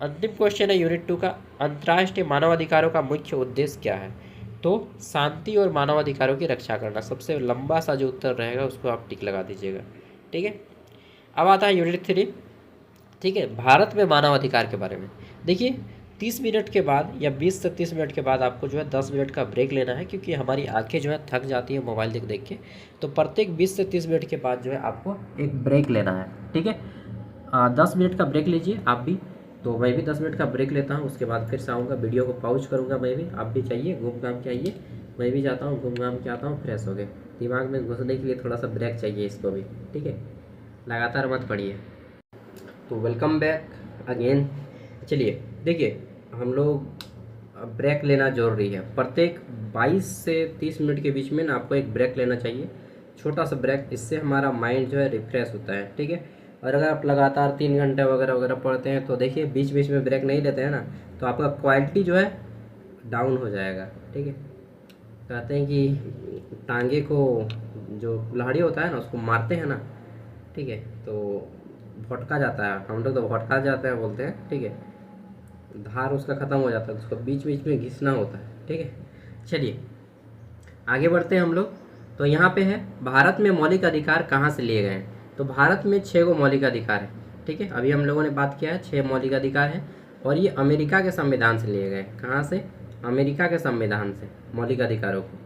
अंतिम क्वेश्चन है यूनिट 2 का, अंतर्राष्ट्रीय मानवाधिकारों का मुख्य उद्देश्य क्या है? तो शांति और मानवाधिकारों की रक्षा करना। सबसे लंबा सा जो उत्तर रहेगा उसको आप टिक लगा दीजिएगा। ठीक है, अब आता है यूनिट 3। ठीक है, भारत में मानवाधिकार के बारे में। देखिए 30 मिनट के बाद या 20 से 30 मिनट के बाद आपको जो है 10 मिनट का ब्रेक लेना है, क्योंकि हमारी आंखें जो है थक जाती है मोबाइल देख देख के। तो प्रत्येक 20 से 30 मिनट के बाद जो है आपको एक ब्रेक लेना है। ठीक है, 10 मिनट का ब्रेक लीजिए आप भी, तो मैं भी 10 मिनट का ब्रेक लेता हूँ, उसके बाद फिर से आऊँगा, वीडियो को पॉज करूँगा मैं भी। आप भी चाहिए घूम घाम के आइए, मैं भी जाता हूँ घूम घाम के आता हूँ, फ्रेश हो गए। दिमाग में घुसने के लिए थोड़ा सा ब्रेक चाहिए इसको भी। ठीक है, लगातार मत पढ़िए। तो वेलकम बैक अगेन। चलिए देखिए, हम लोग ब्रेक लेना जरूरी है। प्रत्येक 22 से 30 मिनट के बीच में ना आपको एक ब्रेक लेना चाहिए, छोटा सा ब्रेक। इससे हमारा माइंड जो है रिफ्रेश होता है। ठीक है, और अगर आप लगातार 3 घंटे वगैरह वगैरह पढ़ते हैं तो देखिए बीच बीच में ब्रेक नहीं लेते हैं ना, तो आपका क्वालिटी जो है डाउन हो जाएगा। ठीक है, कहते हैं कि टांगे को जो कुल्हाड़ी होता है ना उसको मारते हैं ना, ठीक है, तो भटका जाता है, हम लोग तो भटका जाते हैं बोलते हैं। ठीक है, धार उसका ख़त्म हो जाता है, उसको बीच बीच में घिसना होता है। ठीक है, चलिए आगे बढ़ते हैं हम लोग। तो यहाँ पे है भारत में मौलिक अधिकार कहाँ से लिए गए हैं? तो भारत में 6 गो मौलिक अधिकार है। ठीक है, अभी हम लोगों ने बात किया है 6 मौलिक अधिकार है, और ये अमेरिका के संविधान से लिए गए। कहाँ से? अमेरिका के संविधान से मौलिक अधिकारों को।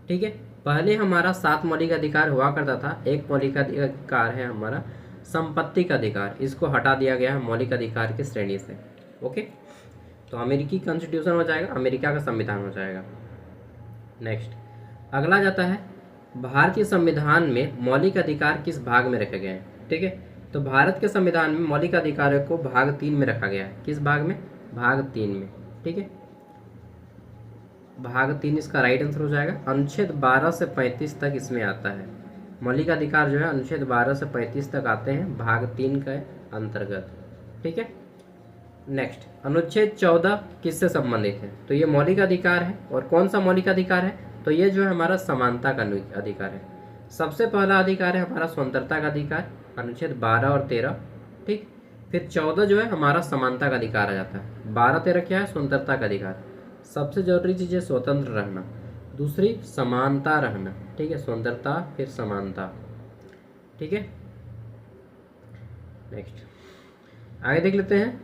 ठीक है, पहले हमारा 7 मौलिक अधिकार हुआ करता था। एक मौलिक अधिकार है हमारा संपत्ति का अधिकार, इसको हटा दिया गया है मौलिक अधिकार की श्रेणी से। ओके, तो अमेरिकी कॉन्स्टिट्यूशन हो जाएगा, अमेरिका का संविधान हो जाएगा। नेक्स्ट अगला जाता है भारतीय संविधान में मौलिक अधिकार किस भाग में रखे गए हैं। ठीक है, तो भारत के संविधान में मौलिक अधिकारों को भाग 3 में रखा गया है। किस भाग में? भाग 3 में। ठीक है, भाग 3 इसका राइट आंसर हो जाएगा। अनुच्छेद 12 से 35 तक इसमें आता है। मौलिक अधिकार जो है अनुच्छेद 12 से 35 तक आते हैं भाग 3 के अंतर्गत। ठीक है, नेक्स्ट अनुच्छेद 14 किससे संबंधित है? तो ये मौलिक अधिकार है। और कौन सा मौलिक अधिकार है? तो ये जो है हमारा समानता का अधिकार है। सबसे पहला अधिकार है हमारा स्वतंत्रता का अधिकार, अनुच्छेद 12 और 13। ठीक, फिर 14 जो है हमारा समानता का अधिकार आ जाता है। 12 13 क्या है? स्वतंत्रता का अधिकार। सबसे जरूरी चीज़ है स्वतंत्र रहना, दूसरी समानता रहना। ठीक है, स्वतंत्रता फिर समानता। ठीक है, नेक्स्ट आगे देख लेते हैं।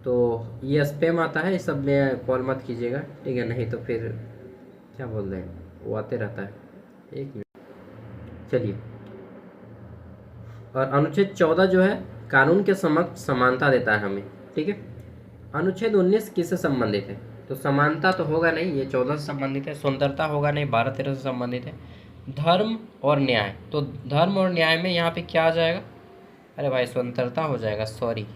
तो ये स्पैम आता है, इस सब में कॉल मत कीजिएगा। ठीक है, नहीं तो फिर क्या बोल रहे हैं, वो आते रहता है। एक मिनट, चलिए। और अनुच्छेद 14 जो है कानून के समक्ष समानता देता है हमें। ठीक है, अनुच्छेद 19 किससे संबंधित है? तो समानता तो होगा नहीं, ये 14 से संबंधित है। स्वतंत्रता होगा नहीं, 12 13 से संबंधित है। धर्म और न्याय, तो धर्म और न्याय में यहाँ पे क्या आ जाएगा? अरे भाई स्वतंत्रता हो जाएगा, सॉरी,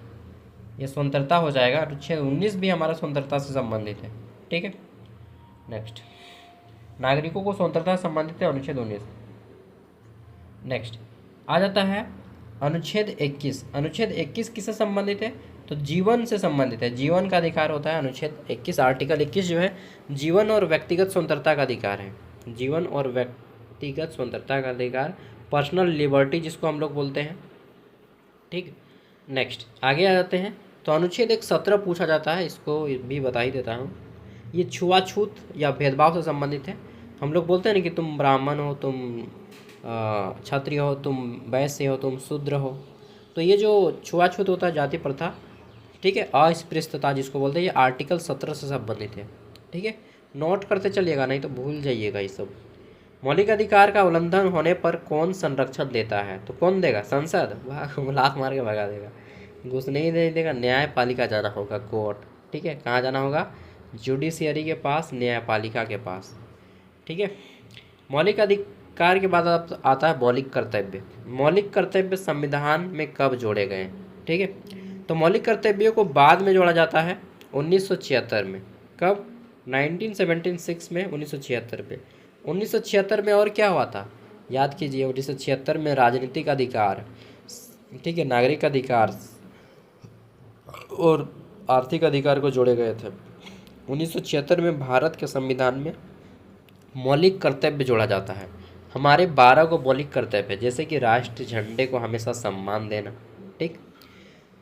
ये स्वतंत्रता हो जाएगा। अनुच्छेद 19 भी हमारा स्वतंत्रता से संबंधित है। ठीक है, नेक्स्ट नागरिकों को स्वतंत्रता से संबंधित है अनुच्छेद 19। नेक्स्ट आ जाता है अनुच्छेद 21। अनुच्छेद 21 किससे संबंधित है? तो जीवन से संबंधित है। जीवन का अधिकार होता है अनुच्छेद 21। आर्टिकल 21 जो है जीवन और व्यक्तिगत स्वतंत्रता का अधिकार है। जीवन और व्यक्तिगत स्वतंत्रता का अधिकार, पर्सनल लिबर्टी जिसको हम लोग बोलते हैं। ठीक, नेक्स्ट आगे आ जाते हैं। तो अनुच्छेद 17 पूछा जाता है, इसको भी बता ही देता हूँ। ये छुआछूत या भेदभाव से संबंधित है। हम लोग बोलते हैं ना कि तुम ब्राह्मण हो, तुम क्षत्रिय हो, तुम वैश्य हो, तुम शूद्र हो। तो ये जो छुआछूत होता है, जाति प्रथा, ठीक है, अस्पृश्यता जिसको बोलते हैं, ये आर्टिकल 17 से संबंधित है। ठीक है, नोट करते चलिएगा, नहीं तो भूल जाइएगा ये सब। मौलिक अधिकार का उल्लंघन होने पर कौन संरक्षण देता है? तो कौन देगा? संसद। वाह, लात मार के भगा देगा, घुस नहीं देगा। न्यायपालिका जाना होगा, कोर्ट। ठीक है, कहाँ जाना होगा? जुडिशियरी के पास, न्यायपालिका के पास। ठीक है, मौलिक अधिकार के बाद आता है मौलिक कर्तव्य। मौलिक कर्तव्य संविधान में कब जोड़े गए? ठीक है, तो मौलिक कर्तव्यों को बाद में जोड़ा जाता है 1976 में। कब? 1976 में, 1976 पे। 1976 में और क्या हुआ था? याद कीजिए, 1976 में राजनीतिक अधिकार, ठीक है, नागरिक अधिकार और आर्थिक अधिकार को जोड़े गए थे। 1976 में भारत के संविधान में मौलिक कर्तव्य जोड़ा जाता है। हमारे 12 को मौलिक कर्तव्य, जैसे कि राष्ट्र झंडे को हमेशा सम्मान देना। ठीक,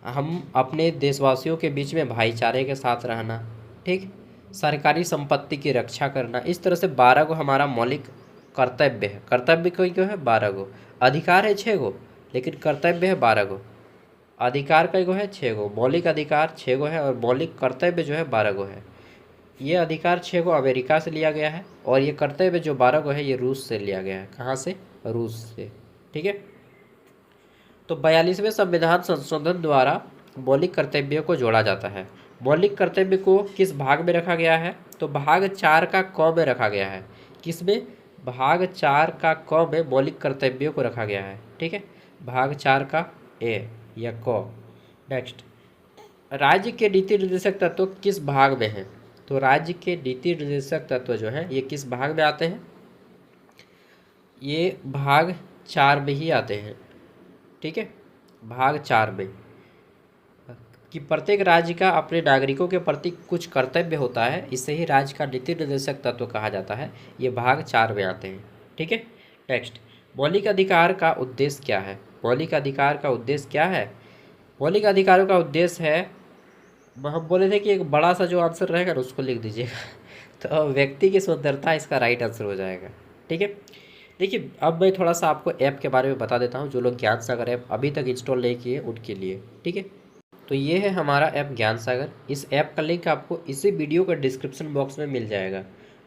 हम अपने देशवासियों के बीच में भाईचारे के साथ रहना। ठीक, सरकारी संपत्ति की रक्षा करना। इस तरह से 12 को हमारा मौलिक कर्तव्य है। कर्तव्य क्यों है? 12 गो। अधिकार है 6 गो, लेकिन कर्तव्य है 12 गो। अधिकार कई गो है? 6 गो। मौलिक अधिकार 6 गो है और मौलिक कर्तव्य जो है 12 गो है। ये अधिकार 6 गो अमेरिका से लिया गया है और ये कर्तव्य जो 12 गो है ये रूस से लिया गया है। कहाँ से? रूस से। ठीक है, तो 42वें संविधान संशोधन द्वारा मौलिक कर्तव्यों को जोड़ा जाता है। मौलिक कर्तव्य को किस भाग में रखा गया है? तो भाग 4 का क में रखा गया है। किसमें? भाग 4 का क में मौलिक कर्तव्यों को रखा गया है। ठीक है, भाग 4 का ए या क। नेक्स्ट, राज्य के नीति निर्देशक तत्व किस भाग में है? तो राज्य के नीति निर्देशक तत्व जो है ये किस भाग में आते हैं? ये भाग 4 में ही आते हैं। ठीक है, भाग 4 में कि प्रत्येक राज्य का अपने नागरिकों के प्रति कुछ कर्तव्य होता है, इससे ही राज्य का नीति निर्देशक तत्व कहा जाता है। ये भाग 4 में आते हैं। ठीक है, नेक्स्ट, मौलिक अधिकार का उद्देश्य क्या है? मौलिक अधिकार का उद्देश्य क्या है? मौलिक अधिकारों का उद्देश्य है, हम बोले थे कि एक बड़ा सा जो आंसर रहेगा ना उसको लिख दीजिएगा। तो व्यक्ति की स्वतंत्रता इसका राइट आंसर हो जाएगा। ठीक है, देखिए अब मैं थोड़ा सा आपको ऐप के बारे में बता देता हूँ। जो लोग ज्ञान सागर ऐप अभी तक इंस्टॉल नहीं किए उनके लिए। ठीक है, तो ये है हमारा ऐप ज्ञान सागर। इस ऐप का लिंक आपको इसी वीडियो का डिस्क्रिप्शन बॉक्स में मिल जाएगा।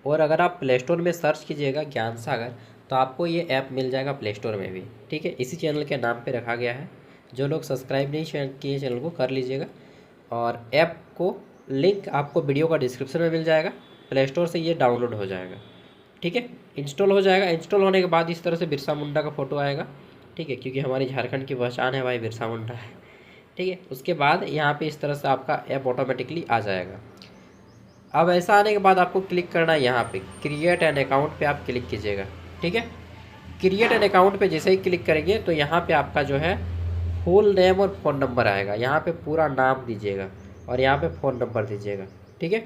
और अगर आप प्ले स्टोर में सर्च कीजिएगा ज्ञान सागर तो आपको ये ऐप मिल जाएगा प्ले स्टोर में भी। ठीक है, इसी चैनल के नाम पे रखा गया है जो लोग सब्सक्राइब नहीं किए चैनल को कर लीजिएगा। और ऐप को लिंक आपको वीडियो का डिस्क्रिप्शन में मिल जाएगा, प्ले स्टोर से ये डाउनलोड हो जाएगा। ठीक है, इंस्टॉल हो जाएगा। इंस्टॉल होने के बाद इस तरह से बिरसा मुंडा का फ़ोटो आएगा। ठीक है, क्योंकि हमारी झारखंड की पहचान है भाई बिरसा मुंडा है। ठीक है, उसके बाद यहाँ पे इस तरह से आपका ऐप ऑटोमेटिकली आ जाएगा। अब ऐसा आने के बाद आपको क्लिक करना है यहाँ पे क्रिएट एन अकाउंट पे आप क्लिक कीजिएगा। ठीक है, क्रिएट एन अकाउंट पे जैसे ही क्लिक करेंगे तो यहाँ पे आपका जो है फुल नेम और फ़ोन नंबर आएगा। यहाँ पे पूरा नाम दीजिएगा और यहाँ पे फ़ोन नंबर दीजिएगा। ठीक है,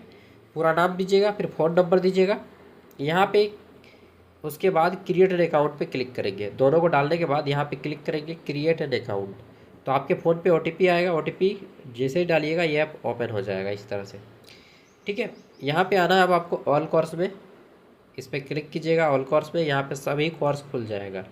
पूरा नाम दीजिएगा, फिर फ़ोन नंबर दीजिएगा यहाँ पे। उसके बाद क्रिएट एन अकाउंट पे क्लिक करेंगे। दोनों को डालने के बाद यहाँ पे क्लिक करेंगे क्रिएट एन अकाउंट, तो आपके फ़ोन पे OTP आएगा। OTP जैसे ही डालिएगा ये ऐप ओपन हो जाएगा इस तरह से। ठीक है, यहाँ पे आना है अब आपको ऑल कोर्स में, इस पर क्लिक कीजिएगा। ऑल कोर्स में यहाँ पे सभी कोर्स खुल जाएगा।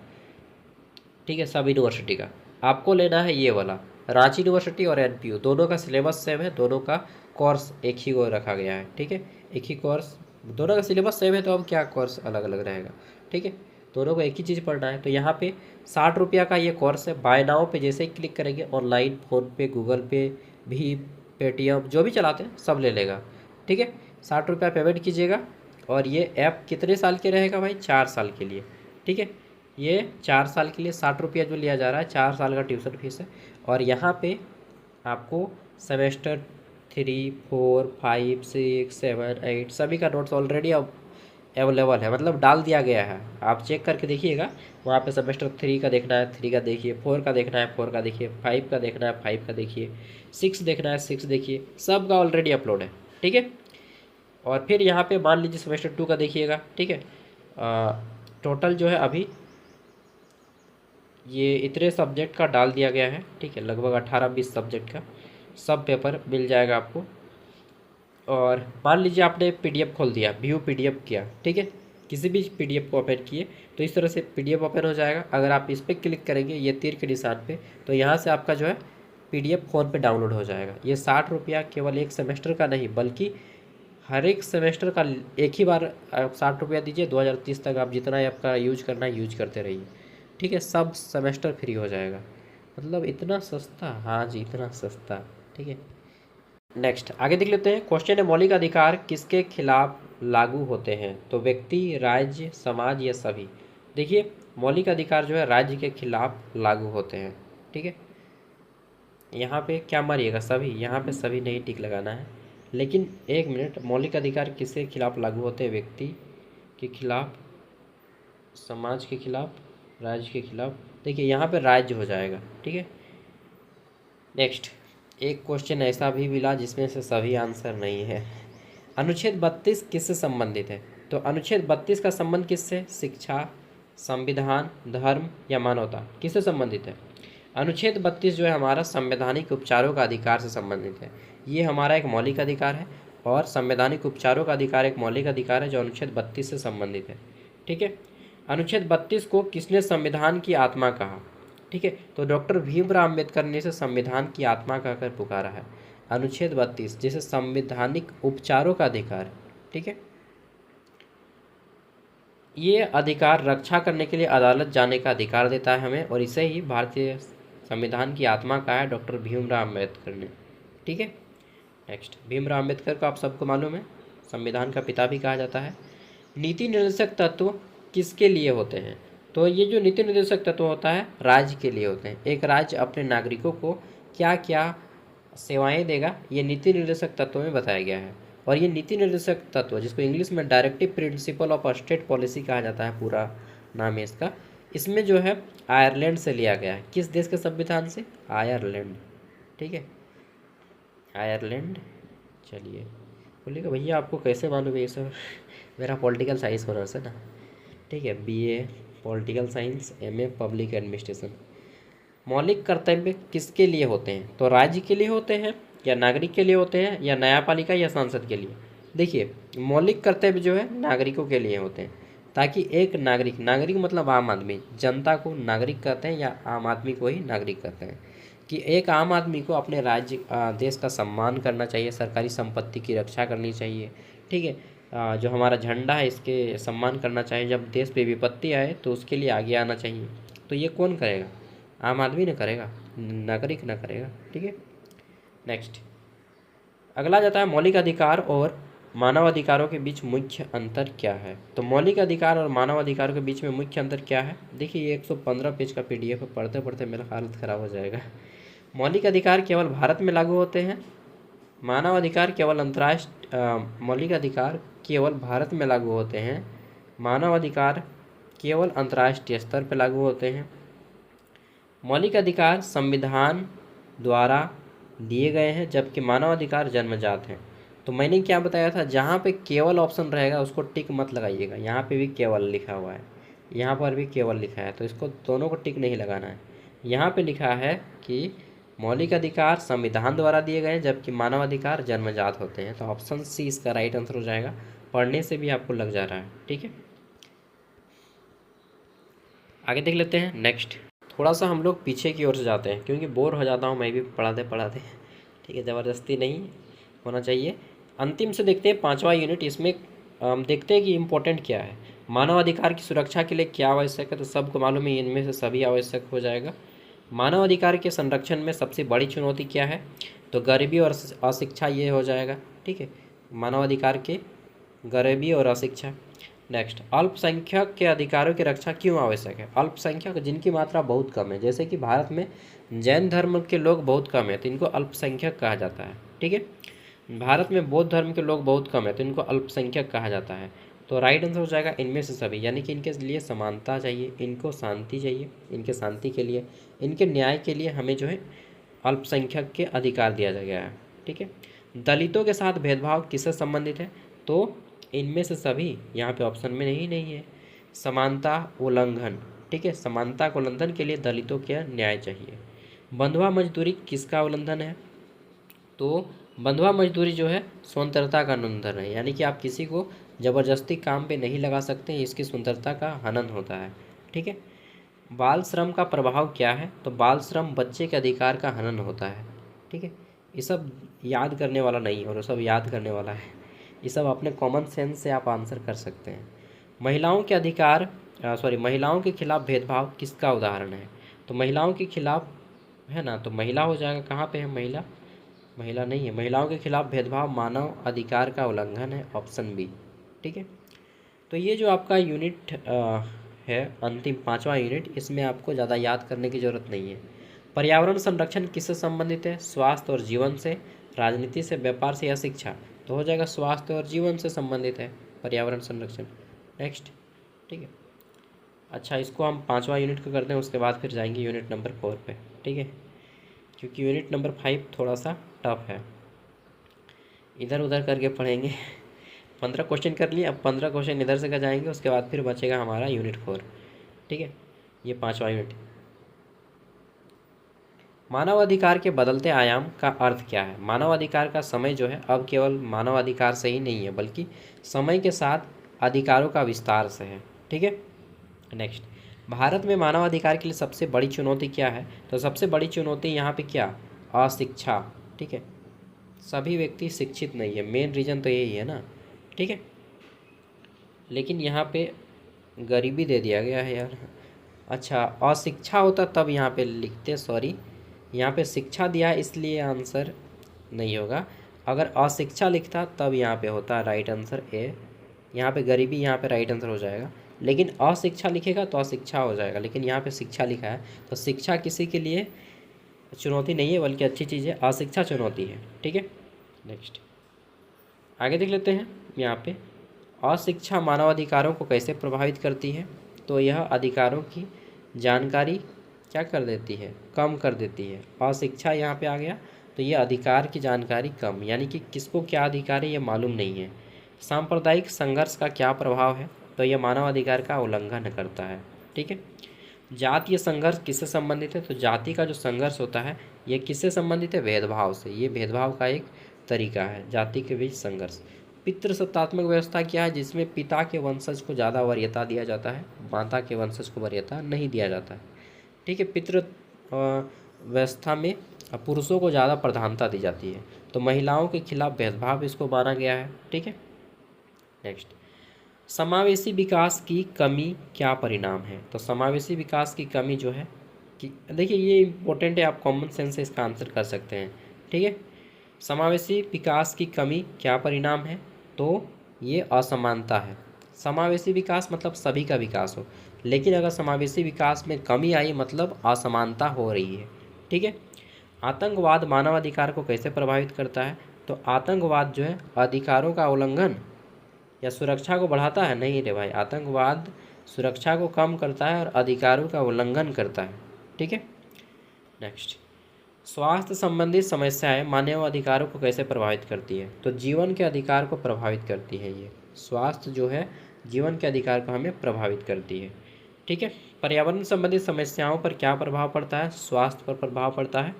ठीक है, सब यूनिवर्सिटी का आपको लेना है ये वाला, रांची यूनिवर्सिटी और NPU दोनों का सिलेबस सेम है, दोनों का कोर्स एक ही को रखा गया है। ठीक है, एक ही कोर्स, दोनों का सिलेबस सेम है तो अब क्या कोर्स अलग अलग रहेगा। ठीक है, दोनों को एक ही चीज़ पढ़ना है। तो यहाँ पे 60 रुपया का ये कोर्स है। बाय नाउ पे जैसे ही क्लिक करेंगे ऑनलाइन फ़ोनपे, गूगल पे, भीम, पेटीएम जो भी चलाते हैं सब ले लेगा। ठीक है, 60 रुपया पेमेंट कीजिएगा। और ये ऐप कितने साल के रहेगा भाई? 4 साल के लिए। ठीक है, ये 4 साल के लिए 60 रुपया जो लिया जा रहा है, 4 साल का ट्यूशन फीस है। और यहाँ पे आपको सेमेस्टर 3, 4, 5, 6, 7, 8 सभी का नोट्स ऑलरेडी अब अवेलेबल है, मतलब डाल दिया गया है। आप चेक करके देखिएगा, वहाँ पे सेमेस्टर 3 का देखना है 3 का देखिए, 4 का देखना है 4 का देखिए, 5 का देखना है 5 का देखिए, 6 देखना है 6 देखिए, सब का ऑलरेडी अपलोड है। ठीक है, और फिर यहाँ पे मान लीजिए सेमेस्टर 2 का देखिएगा। ठीक है, टोटल जो है अभी ये इतने सब्जेक्ट का डाल दिया गया है। ठीक है, लगभग 18-20 सब्जेक्ट का सब पेपर मिल जाएगा आपको। और मान लीजिए आपने PDF खोल दिया, व्यू PDF किया। ठीक है, किसी भी PDF को ओपन किए तो इस तरह से PDF ओपन हो जाएगा। अगर आप इस पर क्लिक करेंगे ये तीर के निशान पे, तो यहाँ से आपका जो है PDF फ़ोन पे डाउनलोड हो जाएगा। ये 60 रुपया केवल एक सेमेस्टर का नहीं, बल्कि हर एक सेमेस्टर का एक ही बार आप 60 रुपया दीजिए। 2030 तक आप जितना आपका यूज करना है यूज करते रहिए। ठीक है, सब सेमेस्टर फ्री हो जाएगा। मतलब इतना सस्ता, हाँ जी इतना सस्ता। ठीक है, नेक्स्ट आगे देख लेते हैं। क्वेश्चन है मौलिक अधिकार किसके खिलाफ लागू होते हैं? तो व्यक्ति, राज्य, समाज या सभी। देखिए मौलिक अधिकार जो है राज्य के खिलाफ लागू होते हैं। ठीक है, यहाँ पे क्या मारिएगा? सभी। यहाँ पे सभी नहीं टिक लगाना है। लेकिन एक मिनट, मौलिक अधिकार किसके खिलाफ लागू होते हैं? व्यक्ति के खिलाफ, समाज के खिलाफ, राज्य के खिलाफ। देखिए यहाँ पे राज्य हो जाएगा। ठीक है, नेक्स्ट एक क्वेश्चन ऐसा भी मिला जिसमें से सभी आंसर नहीं है। अनुच्छेद 32 किससे संबंधित है? तो अनुच्छेद 32 का संबंध किससे? शिक्षा, संविधान, धर्म या मानवता, किससे संबंधित है? अनुच्छेद 32 जो है हमारा संवैधानिक उपचारों का अधिकार से संबंधित है। ये हमारा एक मौलिक अधिकार है और संवैधानिक उपचारों का अधिकार एक मौलिक अधिकार है जो अनुच्छेद 32 से संबंधित है। ठीक है, अनुच्छेद 32 को किसने संविधान की आत्मा कहा? ठीक है, तो डॉक्टर भीमराव अम्बेडकर ने इसे संविधान की आत्मा कहकर पुकारा है। अनुच्छेद 32 जिसे संवैधानिक उपचारों का अधिकार। ठीक है, ये अधिकार रक्षा करने के लिए अदालत जाने का अधिकार देता है हमें, और इसे ही भारतीय संविधान की आत्मा कहा है डॉक्टर भीमराव अम्बेडकर ने। ठीक है, नेक्स्ट भीमराव अम्बेडकर को आप सबको मालूम है, संविधान का पिता भी कहा जाता है। नीति निर्देशक तत्व किसके लिए होते हैं? तो ये जो नीति निर्देशक तत्व होता है राज्य के लिए होते हैं। एक राज्य अपने नागरिकों को क्या क्या सेवाएं देगा, ये नीति निर्देशक तत्व में बताया गया है। और ये नीति निर्देशक तत्व जिसको इंग्लिश में directive principle of state policy कहा जाता है, पूरा नाम है इसका, इसमें जो है आयरलैंड से लिया गया है। किस देश के संविधान से? आयरलैंड। ठीक है, आयरलैंड। चलिए बोलिएगा भैया आपको कैसे मालूम है ये सब? मेरा पॉलिटिकल साइंस ऑनर्स है ना। ठीक है, BA political science, MA public administration. मौलिक कर्तव्य किसके लिए होते हैं? तो राज्य के लिए होते हैं या नागरिक के लिए होते हैं या न्यायपालिका या सांसद के लिए? देखिए मौलिक कर्तव्य जो है नागरिकों के लिए होते हैं, ताकि एक नागरिक, नागरिक मतलब आम आदमी, जनता को नागरिक कहते हैं या आम आदमी को ही नागरिक कहते हैं, कि एक आम आदमी को अपने राज्य देश का सम्मान करना चाहिए, सरकारी संपत्ति की रक्षा करनी चाहिए। ठीक है, जो हमारा झंडा है इसके सम्मान करना चाहिए। जब देश पे विपत्ति आए तो उसके लिए आगे आना चाहिए। तो ये कौन करेगा? आम आदमी ने करेगा। नागरिक ना करेगा। ठीक है, नेक्स्ट अगला जाता है मौलिक अधिकार और मानव अधिकारों के बीच मुख्य अंतर क्या है। तो मौलिक अधिकार और मानव अधिकारों के बीच में मुख्य अंतर क्या है। देखिए ये 115 पेज का PDF है, पढ़ते पढ़ते मेरा हालत ख़राब हो जाएगा। मौलिक अधिकार केवल भारत में लागू होते हैं, मानव अधिकार केवल मौलिक अधिकार केवल भारत में लागू होते हैं, मानव अधिकार केवल अंतर्राष्ट्रीय स्तर पर लागू होते हैं। मौलिक अधिकार संविधान द्वारा दिए गए हैं, जबकि मानव अधिकार जन्मजात हैं। तो मैंने क्या बताया था, जहाँ पे केवल ऑप्शन रहेगा उसको टिक मत लगाइएगा। यहाँ पे भी केवल लिखा हुआ है, यहाँ पर भी केवल लिखा है, तो इसको दोनों को टिक नहीं लगाना है। यहाँ पे लिखा है कि मौलिक अधिकार संविधान द्वारा दिए गए हैं, जबकि मानव अधिकार जन्मजात होते हैं। तो ऑप्शन सी इसका राइट आंसर हो जाएगा। पढ़ने से भी आपको लग जा रहा है। ठीक है, आगे देख लेते हैं। नेक्स्ट थोड़ा सा हम लोग पीछे की ओर से जाते हैं, क्योंकि बोर हो जाता हूँ मैं भी पढ़ाते पढ़ाते। ठीक है, ज़बरदस्ती नहीं होना चाहिए। अंतिम से देखते हैं 5वां यूनिट। इसमें हम देखते हैं कि इम्पोर्टेंट क्या है। मानव अधिकार की सुरक्षा के लिए क्या आवश्यक है, तो सबको मालूम है इनमें से सभी आवश्यक हो जाएगा। मानव अधिकार के संरक्षण में सबसे बड़ी चुनौती क्या है, तो गरीबी और अशिक्षा ये हो जाएगा। ठीक है, मानव अधिकार के गरीबी और अशिक्षा। नेक्स्ट अल्पसंख्यक के अधिकारों की रक्षा क्यों आवश्यक है। अल्पसंख्यक जिनकी मात्रा बहुत कम है, जैसे कि भारत में जैन धर्म के लोग बहुत कम है, तो इनको अल्पसंख्यक कहा जाता है। ठीक है, भारत में बौद्ध धर्म के लोग बहुत कम है, तो इनको अल्पसंख्यक कहा जाता है। तो राइट आंसर हो जाएगा इनमें से सभी, यानी कि इनके लिए समानता चाहिए, इनको शांति चाहिए, इनके शांति के लिए, इनके न्याय के लिए हमें जो है अल्पसंख्यक के अधिकार दिया गया है। ठीक है, दलितों के साथ भेदभाव किससे संबंधित है, तो इनमें से सभी, यहाँ पे ऑप्शन में नहीं है। समानता उल्लंघन, ठीक है, समानता के उल्लंघन के लिए दलितों के न्याय चाहिए। बंधुआ मजदूरी किसका उल्लंघन है, तो बंधुआ मजदूरी जो है स्वतंत्रता का उल्लंघन है, यानी कि आप किसी को ज़बरदस्ती काम पे नहीं लगा सकते, इसकी स्वतंत्रता का हनन होता है। ठीक है, बाल श्रम का प्रभाव क्या है, तो बाल श्रम बच्चे के अधिकार का हनन होता है। ठीक है, ये सब याद करने वाला नहीं और वो सब याद करने वाला है, ये सब अपने कॉमन सेंस से आप आंसर कर सकते हैं। महिलाओं के अधिकार महिलाओं के खिलाफ भेदभाव किसका उदाहरण है, तो महिलाओं के खिलाफ है ना, तो महिला हो जाएगा। कहाँ पे है महिला, महिला नहीं है। महिलाओं के खिलाफ भेदभाव मानव अधिकार का उल्लंघन है, ऑप्शन बी। ठीक है, तो ये जो आपका यूनिट है अंतिम 5वां यूनिट, इसमें आपको ज़्यादा याद करने की ज़रूरत नहीं है। पर्यावरण संरक्षण किससे संबंधित है, स्वास्थ्य और जीवन से, राजनीति से, व्यापार से या शिक्षा, तो हो जाएगा स्वास्थ्य और जीवन से संबंधित है पर्यावरण संरक्षण। नेक्स्ट, ठीक है, अच्छा इसको हम 5वां यूनिट को करते हैं, उसके बाद फिर जाएंगे यूनिट नंबर 4 पे। ठीक है, क्योंकि यूनिट नंबर 5 थोड़ा सा टफ है, इधर उधर करके पढ़ेंगे। 15 क्वेश्चन कर लिए, अब 15 क्वेश्चन इधर से कर जाएंगे, उसके बाद फिर बचेगा हमारा यूनिट 4। ठीक है, ये 5वां यूनिट। मानव अधिकार के बदलते आयाम का अर्थ क्या है। मानव अधिकार का समय जो है अब केवल मानव अधिकार से ही नहीं है, बल्कि समय के साथ अधिकारों का विस्तार से है। ठीक है, नेक्स्ट भारत में मानव अधिकार के लिए सबसे बड़ी चुनौती क्या है, तो सबसे बड़ी चुनौती यहाँ पे क्या, अशिक्षा। ठीक है, सभी व्यक्ति शिक्षित नहीं है, मेन रीज़न तो यही है ना। ठीक है, लेकिन यहाँ पे गरीबी दे दिया गया है यार। अच्छा अशिक्षा होता तब यहाँ पे लिखते, सॉरी यहाँ पे शिक्षा दिया है इसलिए आंसर नहीं होगा। अगर अशिक्षा लिखता तब यहाँ पे होता राइट आंसर ए। यहाँ पे गरीबी, यहाँ पे राइट आंसर हो जाएगा, लेकिन अशिक्षा लिखेगा तो अशिक्षा हो जाएगा, लेकिन यहाँ पे शिक्षा लिखा है, तो शिक्षा किसी के लिए चुनौती नहीं है बल्कि अच्छी चीज़ है, अशिक्षा चुनौती है। ठीक है, नेक्स्ट आगे देख लेते हैं। यहाँ पे अशिक्षा मानवाधिकारों को कैसे प्रभावित करती है, तो यह अधिकारों की जानकारी क्या कर देती है, कम कर देती है। अशिक्षा यहाँ पे आ गया तो ये अधिकार की जानकारी कम, यानी कि किसको क्या अधिकार है ये मालूम नहीं है। सांप्रदायिक संघर्ष का क्या प्रभाव है, तो यह मानव अधिकार का उल्लंघन करता है। ठीक है, जातीय संघर्ष किससे संबंधित है, तो जाति का जो संघर्ष होता है ये किससे संबंधित है, भेदभाव से। ये भेदभाव का एक तरीका है, जाति के बीच संघर्ष। पितृसत्तात्मक व्यवस्था क्या है, जिसमें पिता के वंशज को ज़्यादा वरीयता दिया जाता है, माता के वंशज को वरीयता नहीं दिया जाता है। ठीक है, पितृ व्यवस्था में पुरुषों को ज़्यादा प्रधानता दी जाती है, तो महिलाओं के खिलाफ भेदभाव इसको माना गया है। ठीक है, नेक्स्ट समावेशी विकास की कमी क्या परिणाम है, तो समावेशी विकास की कमी जो है कि देखिए ये इम्पोर्टेंट है, आप कॉमन सेंस से इसका आंसर कर सकते हैं। ठीक है, समावेशी विकास की कमी क्या परिणाम है? तो ये असमानता है। समावेशी विकास मतलब सभी का विकास हो, लेकिन अगर समावेशी विकास में कमी आई मतलब असमानता हो रही है। ठीक है, आतंकवाद मानवाधिकार को कैसे प्रभावित करता है? तो आतंकवाद जो है अधिकारों का उल्लंघन या सुरक्षा को बढ़ाता है? नहीं रे भाई, आतंकवाद सुरक्षा को कम करता है और अधिकारों का उल्लंघन करता है। ठीक है, नेक्स्ट, स्वास्थ्य संबंधी समस्याएं मानव अधिकारों को कैसे प्रभावित करती है? तो जीवन के अधिकार को प्रभावित करती है। ये स्वास्थ्य जो है जीवन के अधिकार को हमें प्रभावित करती है। ठीक है, पर्यावरण संबंधी समस्याओं पर क्या प्रभाव पड़ता है? स्वास्थ्य पर प्रभाव पड़ता है।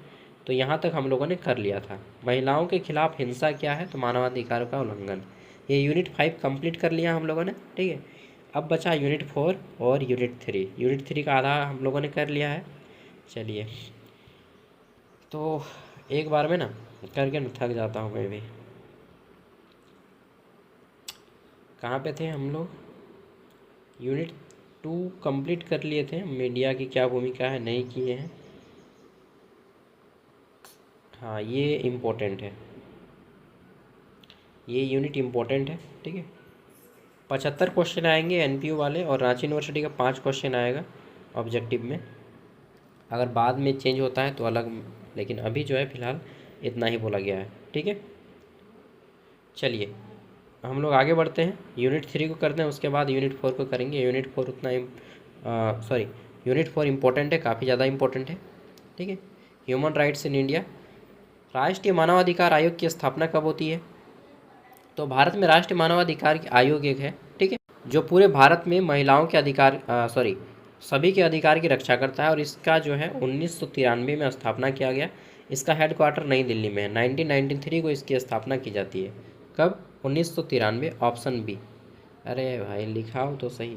तो यहाँ तक हम लोगों ने कर लिया था। महिलाओं के खिलाफ हिंसा क्या है? तो मानवाधिकारों का उल्लंघन। ये यूनिट 5 कंप्लीट कर लिया हम लोगों ने। ठीक है, अब बचा यूनिट 4 और यूनिट 3। यूनिट 3 का आधा हम लोगों ने कर लिया है। चलिए, तो एक बार में ना करके न थक जाता हूँ मैं भी। कहाँ पे थे हम लोग? यूनिट 2 कंप्लीट कर लिए थे। मीडिया की क्या भूमिका है नहीं किए हैं। हाँ, ये इम्पोर्टेंट है, ये यूनिट इम्पोर्टेंट है। ठीक है, 75 क्वेश्चन आएंगे एनपीयू वाले, और रांची यूनिवर्सिटी का 5 क्वेश्चन आएगा ऑब्जेक्टिव में। अगर बाद में चेंज होता है तो अलग, लेकिन अभी जो है फिलहाल इतना ही बोला गया है। ठीक है, चलिए हम लोग आगे बढ़ते हैं। यूनिट 3 को करते हैं, उसके बाद यूनिट 4 को करेंगे। यूनिट 4 उतना यूनिट 4 इम्पोर्टेंट है, काफ़ी ज़्यादा इम्पोर्टेंट है। ठीक है, ह्यूमन राइट्स इन इंडिया। राष्ट्रीय मानवाधिकार आयोग की स्थापना कब होती है? तो भारत में राष्ट्रीय मानवाधिकार आयोग एक है। ठीक है, जो पूरे भारत में महिलाओं के अधिकार सभी के अधिकार की रक्षा करता है, और इसका जो है 1993 में स्थापना किया गया। इसका हेडक्वार्टर नई दिल्ली में है। 1993 को इसकी स्थापना की जाती है। कब? 1993, ऑप्शन बी। अरे भाई लिखा हो तो सही,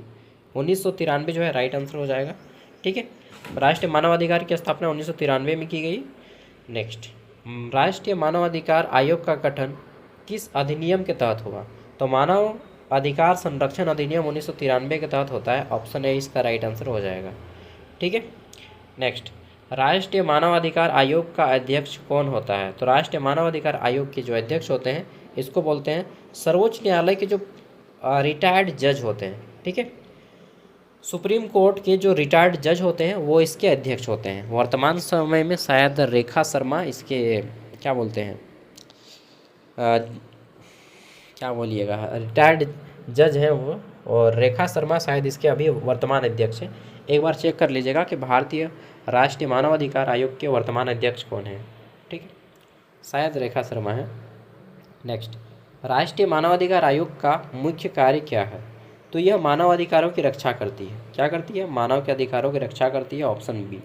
1993 जो है राइट आंसर हो जाएगा। ठीक है, राष्ट्रीय मानवाधिकार की स्थापना 1993 में की गई। नेक्स्ट, राष्ट्रीय मानवाधिकार आयोग का गठन किस अधिनियम के तहत हुआ? तो मानव अधिकार संरक्षण अधिनियम 1993 के तहत होता है। ऑप्शन ए इसका राइट आंसर हो जाएगा। ठीक है, नेक्स्ट, राष्ट्रीय मानवाधिकार आयोग का अध्यक्ष कौन होता है? तो राष्ट्रीय मानवाधिकार आयोग के जो अध्यक्ष होते हैं इसको बोलते हैं सर्वोच्च न्यायालय के जो रिटायर्ड जज होते हैं। ठीक है, सुप्रीम कोर्ट के जो रिटायर्ड जज होते हैं वो इसके अध्यक्ष होते हैं। वर्तमान समय में शायद रेखा शर्मा इसके क्या बोलते हैं, क्या बोलिएगा, रिटायर्ड जज हैं वो, और रेखा शर्मा शायद इसके अभी वर्तमान अध्यक्ष हैं। एक बार चेक कर लीजिएगा कि भारतीय राष्ट्रीय मानवाधिकार आयोग के वर्तमान अध्यक्ष कौन हैं। ठीक है, शायद रेखा शर्मा है। नेक्स्ट, राष्ट्रीय मानवाधिकार आयोग का मुख्य कार्य क्या है? तो यह मानवाधिकारों की रक्षा करती है। क्या करती है? मानव के अधिकारों की रक्षा करती है। Option B.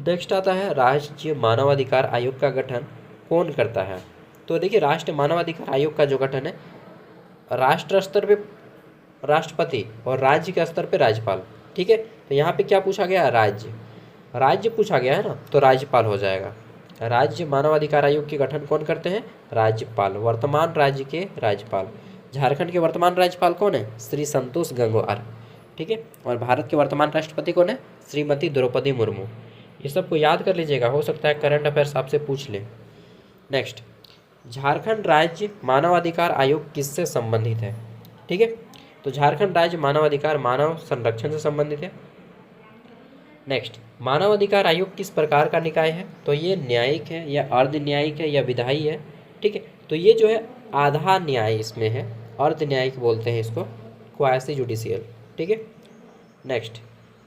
नेक्स्ट आता है, राष्ट्रीय मानवाधिकार आयोग का गठन कौन करता है? तो देखिए, राष्ट्रीय मानवाधिकार आयोग का जो गठन है राष्ट्र स्तर पे राष्ट्रपति और राज्य के स्तर पे राज्यपाल। ठीक है, तो यहाँ पे क्या पूछा गया? राज्य पूछा गया है ना, तो राज्यपाल हो जाएगा। राज्य मानवाधिकार आयोग के गठन कौन करते हैं? राज्यपाल। वर्तमान राज्य के राज्यपाल। झारखंड के वर्तमान राज्यपाल कौन है? श्री संतोष गंगवार। ठीक है, और भारत के वर्तमान राष्ट्रपति कौन है? श्रीमती द्रौपदी मुर्मू। ये सबको याद कर लीजिएगा, हो सकता है करंट अफेयर्स आपसे पूछ ले। नेक्स्ट, झारखंड राज्य मानवाधिकार आयोग किससे संबंधित है? ठीक है, तो झारखंड राज्य मानवाधिकार मानव संरक्षण से संबंधित है। नेक्स्ट, मानवाधिकार आयोग किस प्रकार का निकाय है? तो ये न्यायिक है या अर्ध न्यायिक है या विधायी है? ठीक है, तो ये जो है आधा न्याय इसमें है, अर्ध न्यायिक बोलते हैं इसको, क्वासी जुडिशियल। ठीक है, नेक्स्ट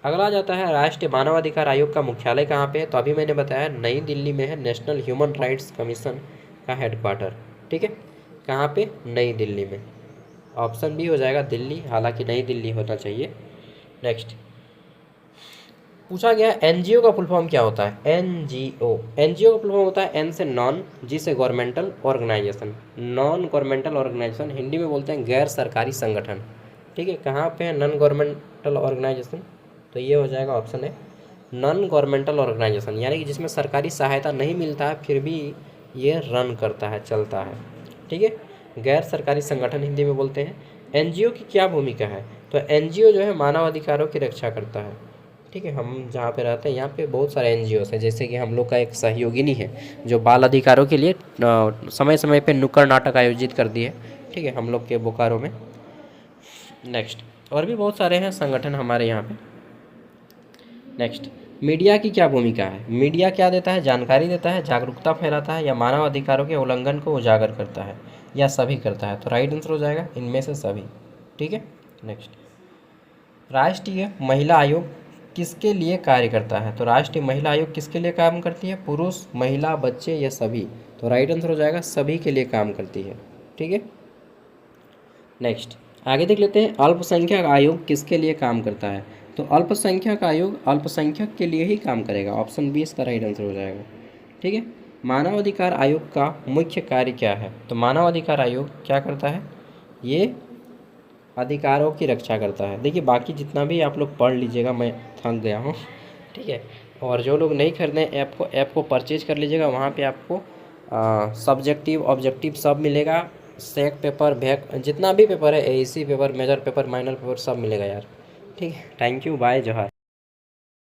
अगला जाता है, राष्ट्रीय मानवाधिकार आयोग का मुख्यालय कहाँ पे है? तो अभी मैंने बताया नई दिल्ली में है। नेशनल ह्यूमन राइट्स कमीशन का हेडक्वार्टर। ठीक है, कहाँ पे? नई दिल्ली में। ऑप्शन बी हो जाएगा दिल्ली, हालांकि नई दिल्ली होना चाहिए। नेक्स्ट पूछा गया, एनजीओ का फुल फॉर्म क्या होता है? एनजीओ का फुल फॉर्म होता है एन से नॉन, जी से governmental organization. Non governmental organization Hindi में बोलते हैं गैर सरकारी संगठन। ठीक है, कहाँ पे है नॉन गवर्नमेंटल ऑर्गेनाइजेशन? तो ये हो जाएगा ऑप्शन है नॉन गवर्नमेंटल ऑर्गेनाइजेशन, यानी कि जिसमें सरकारी सहायता नहीं मिलता है फिर भी ये रन करता है, चलता है। ठीक है, गैर सरकारी संगठन हिंदी में बोलते हैं। एनजीओ की क्या भूमिका है? तो एनजीओ जो है मानव अधिकारों की रक्षा करता है। ठीक है। हम जहाँ पे रहते हैं यहाँ पे बहुत सारे एनजीओस हैं, जैसे कि हम लोग का एक सहयोगिनी है जो बाल अधिकारों के लिए समय समय पे नुक्कड़ नाटक आयोजित करती है, ठीक है, हम लोग के बोकारो में। नेक्स्ट, और भी बहुत सारे हैं संगठन हमारे यहाँ पे। नेक्स्ट, मीडिया की क्या भूमिका है? मीडिया क्या देता है? जानकारी देता है, जागरूकता फैलाता है, या मानव अधिकारों के उल्लंघन को उजागर करता है, या सभी करता है? तो राइट आंसर हो जाएगा इनमें से सभी, ठीक है। नेक्स्ट, राष्ट्रीय महिला आयोग किसके लिए कार्य करता है? तो राष्ट्रीय महिला आयोग किसके लिए काम करती है? पुरुष, महिला, बच्चे या सभी? तो राइट आंसर हो जाएगा सभी के लिए काम करती है, ठीक है। नेक्स्ट, आगे देख लेते हैं, अल्पसंख्यक आयोग किसके लिए काम करता है? तो अल्पसंख्यक आयोग अल्पसंख्यक के लिए ही काम करेगा, ऑप्शन बी इसका राइट आंसर हो जाएगा, ठीक है। मानव अधिकार आयोग का मुख्य कार्य क्या है? तो मानव अधिकार आयोग क्या करता है? ये अधिकारों की रक्षा करता है। देखिए बाकी जितना भी आप लोग पढ़ लीजिएगा, मैं थक गया हूँ, ठीक है। और जो लोग नहीं खरीदें ऐप को परचेज कर लीजिएगा, वहाँ पे आपको सब्जेक्टिव ऑब्जेक्टिव सब मिलेगा, सेक पेपर, बैक, जितना भी पेपर है, AC paper, major paper, minor paper, सब मिलेगा यार, ठीक है। थैंक यू, बाय, जोहार।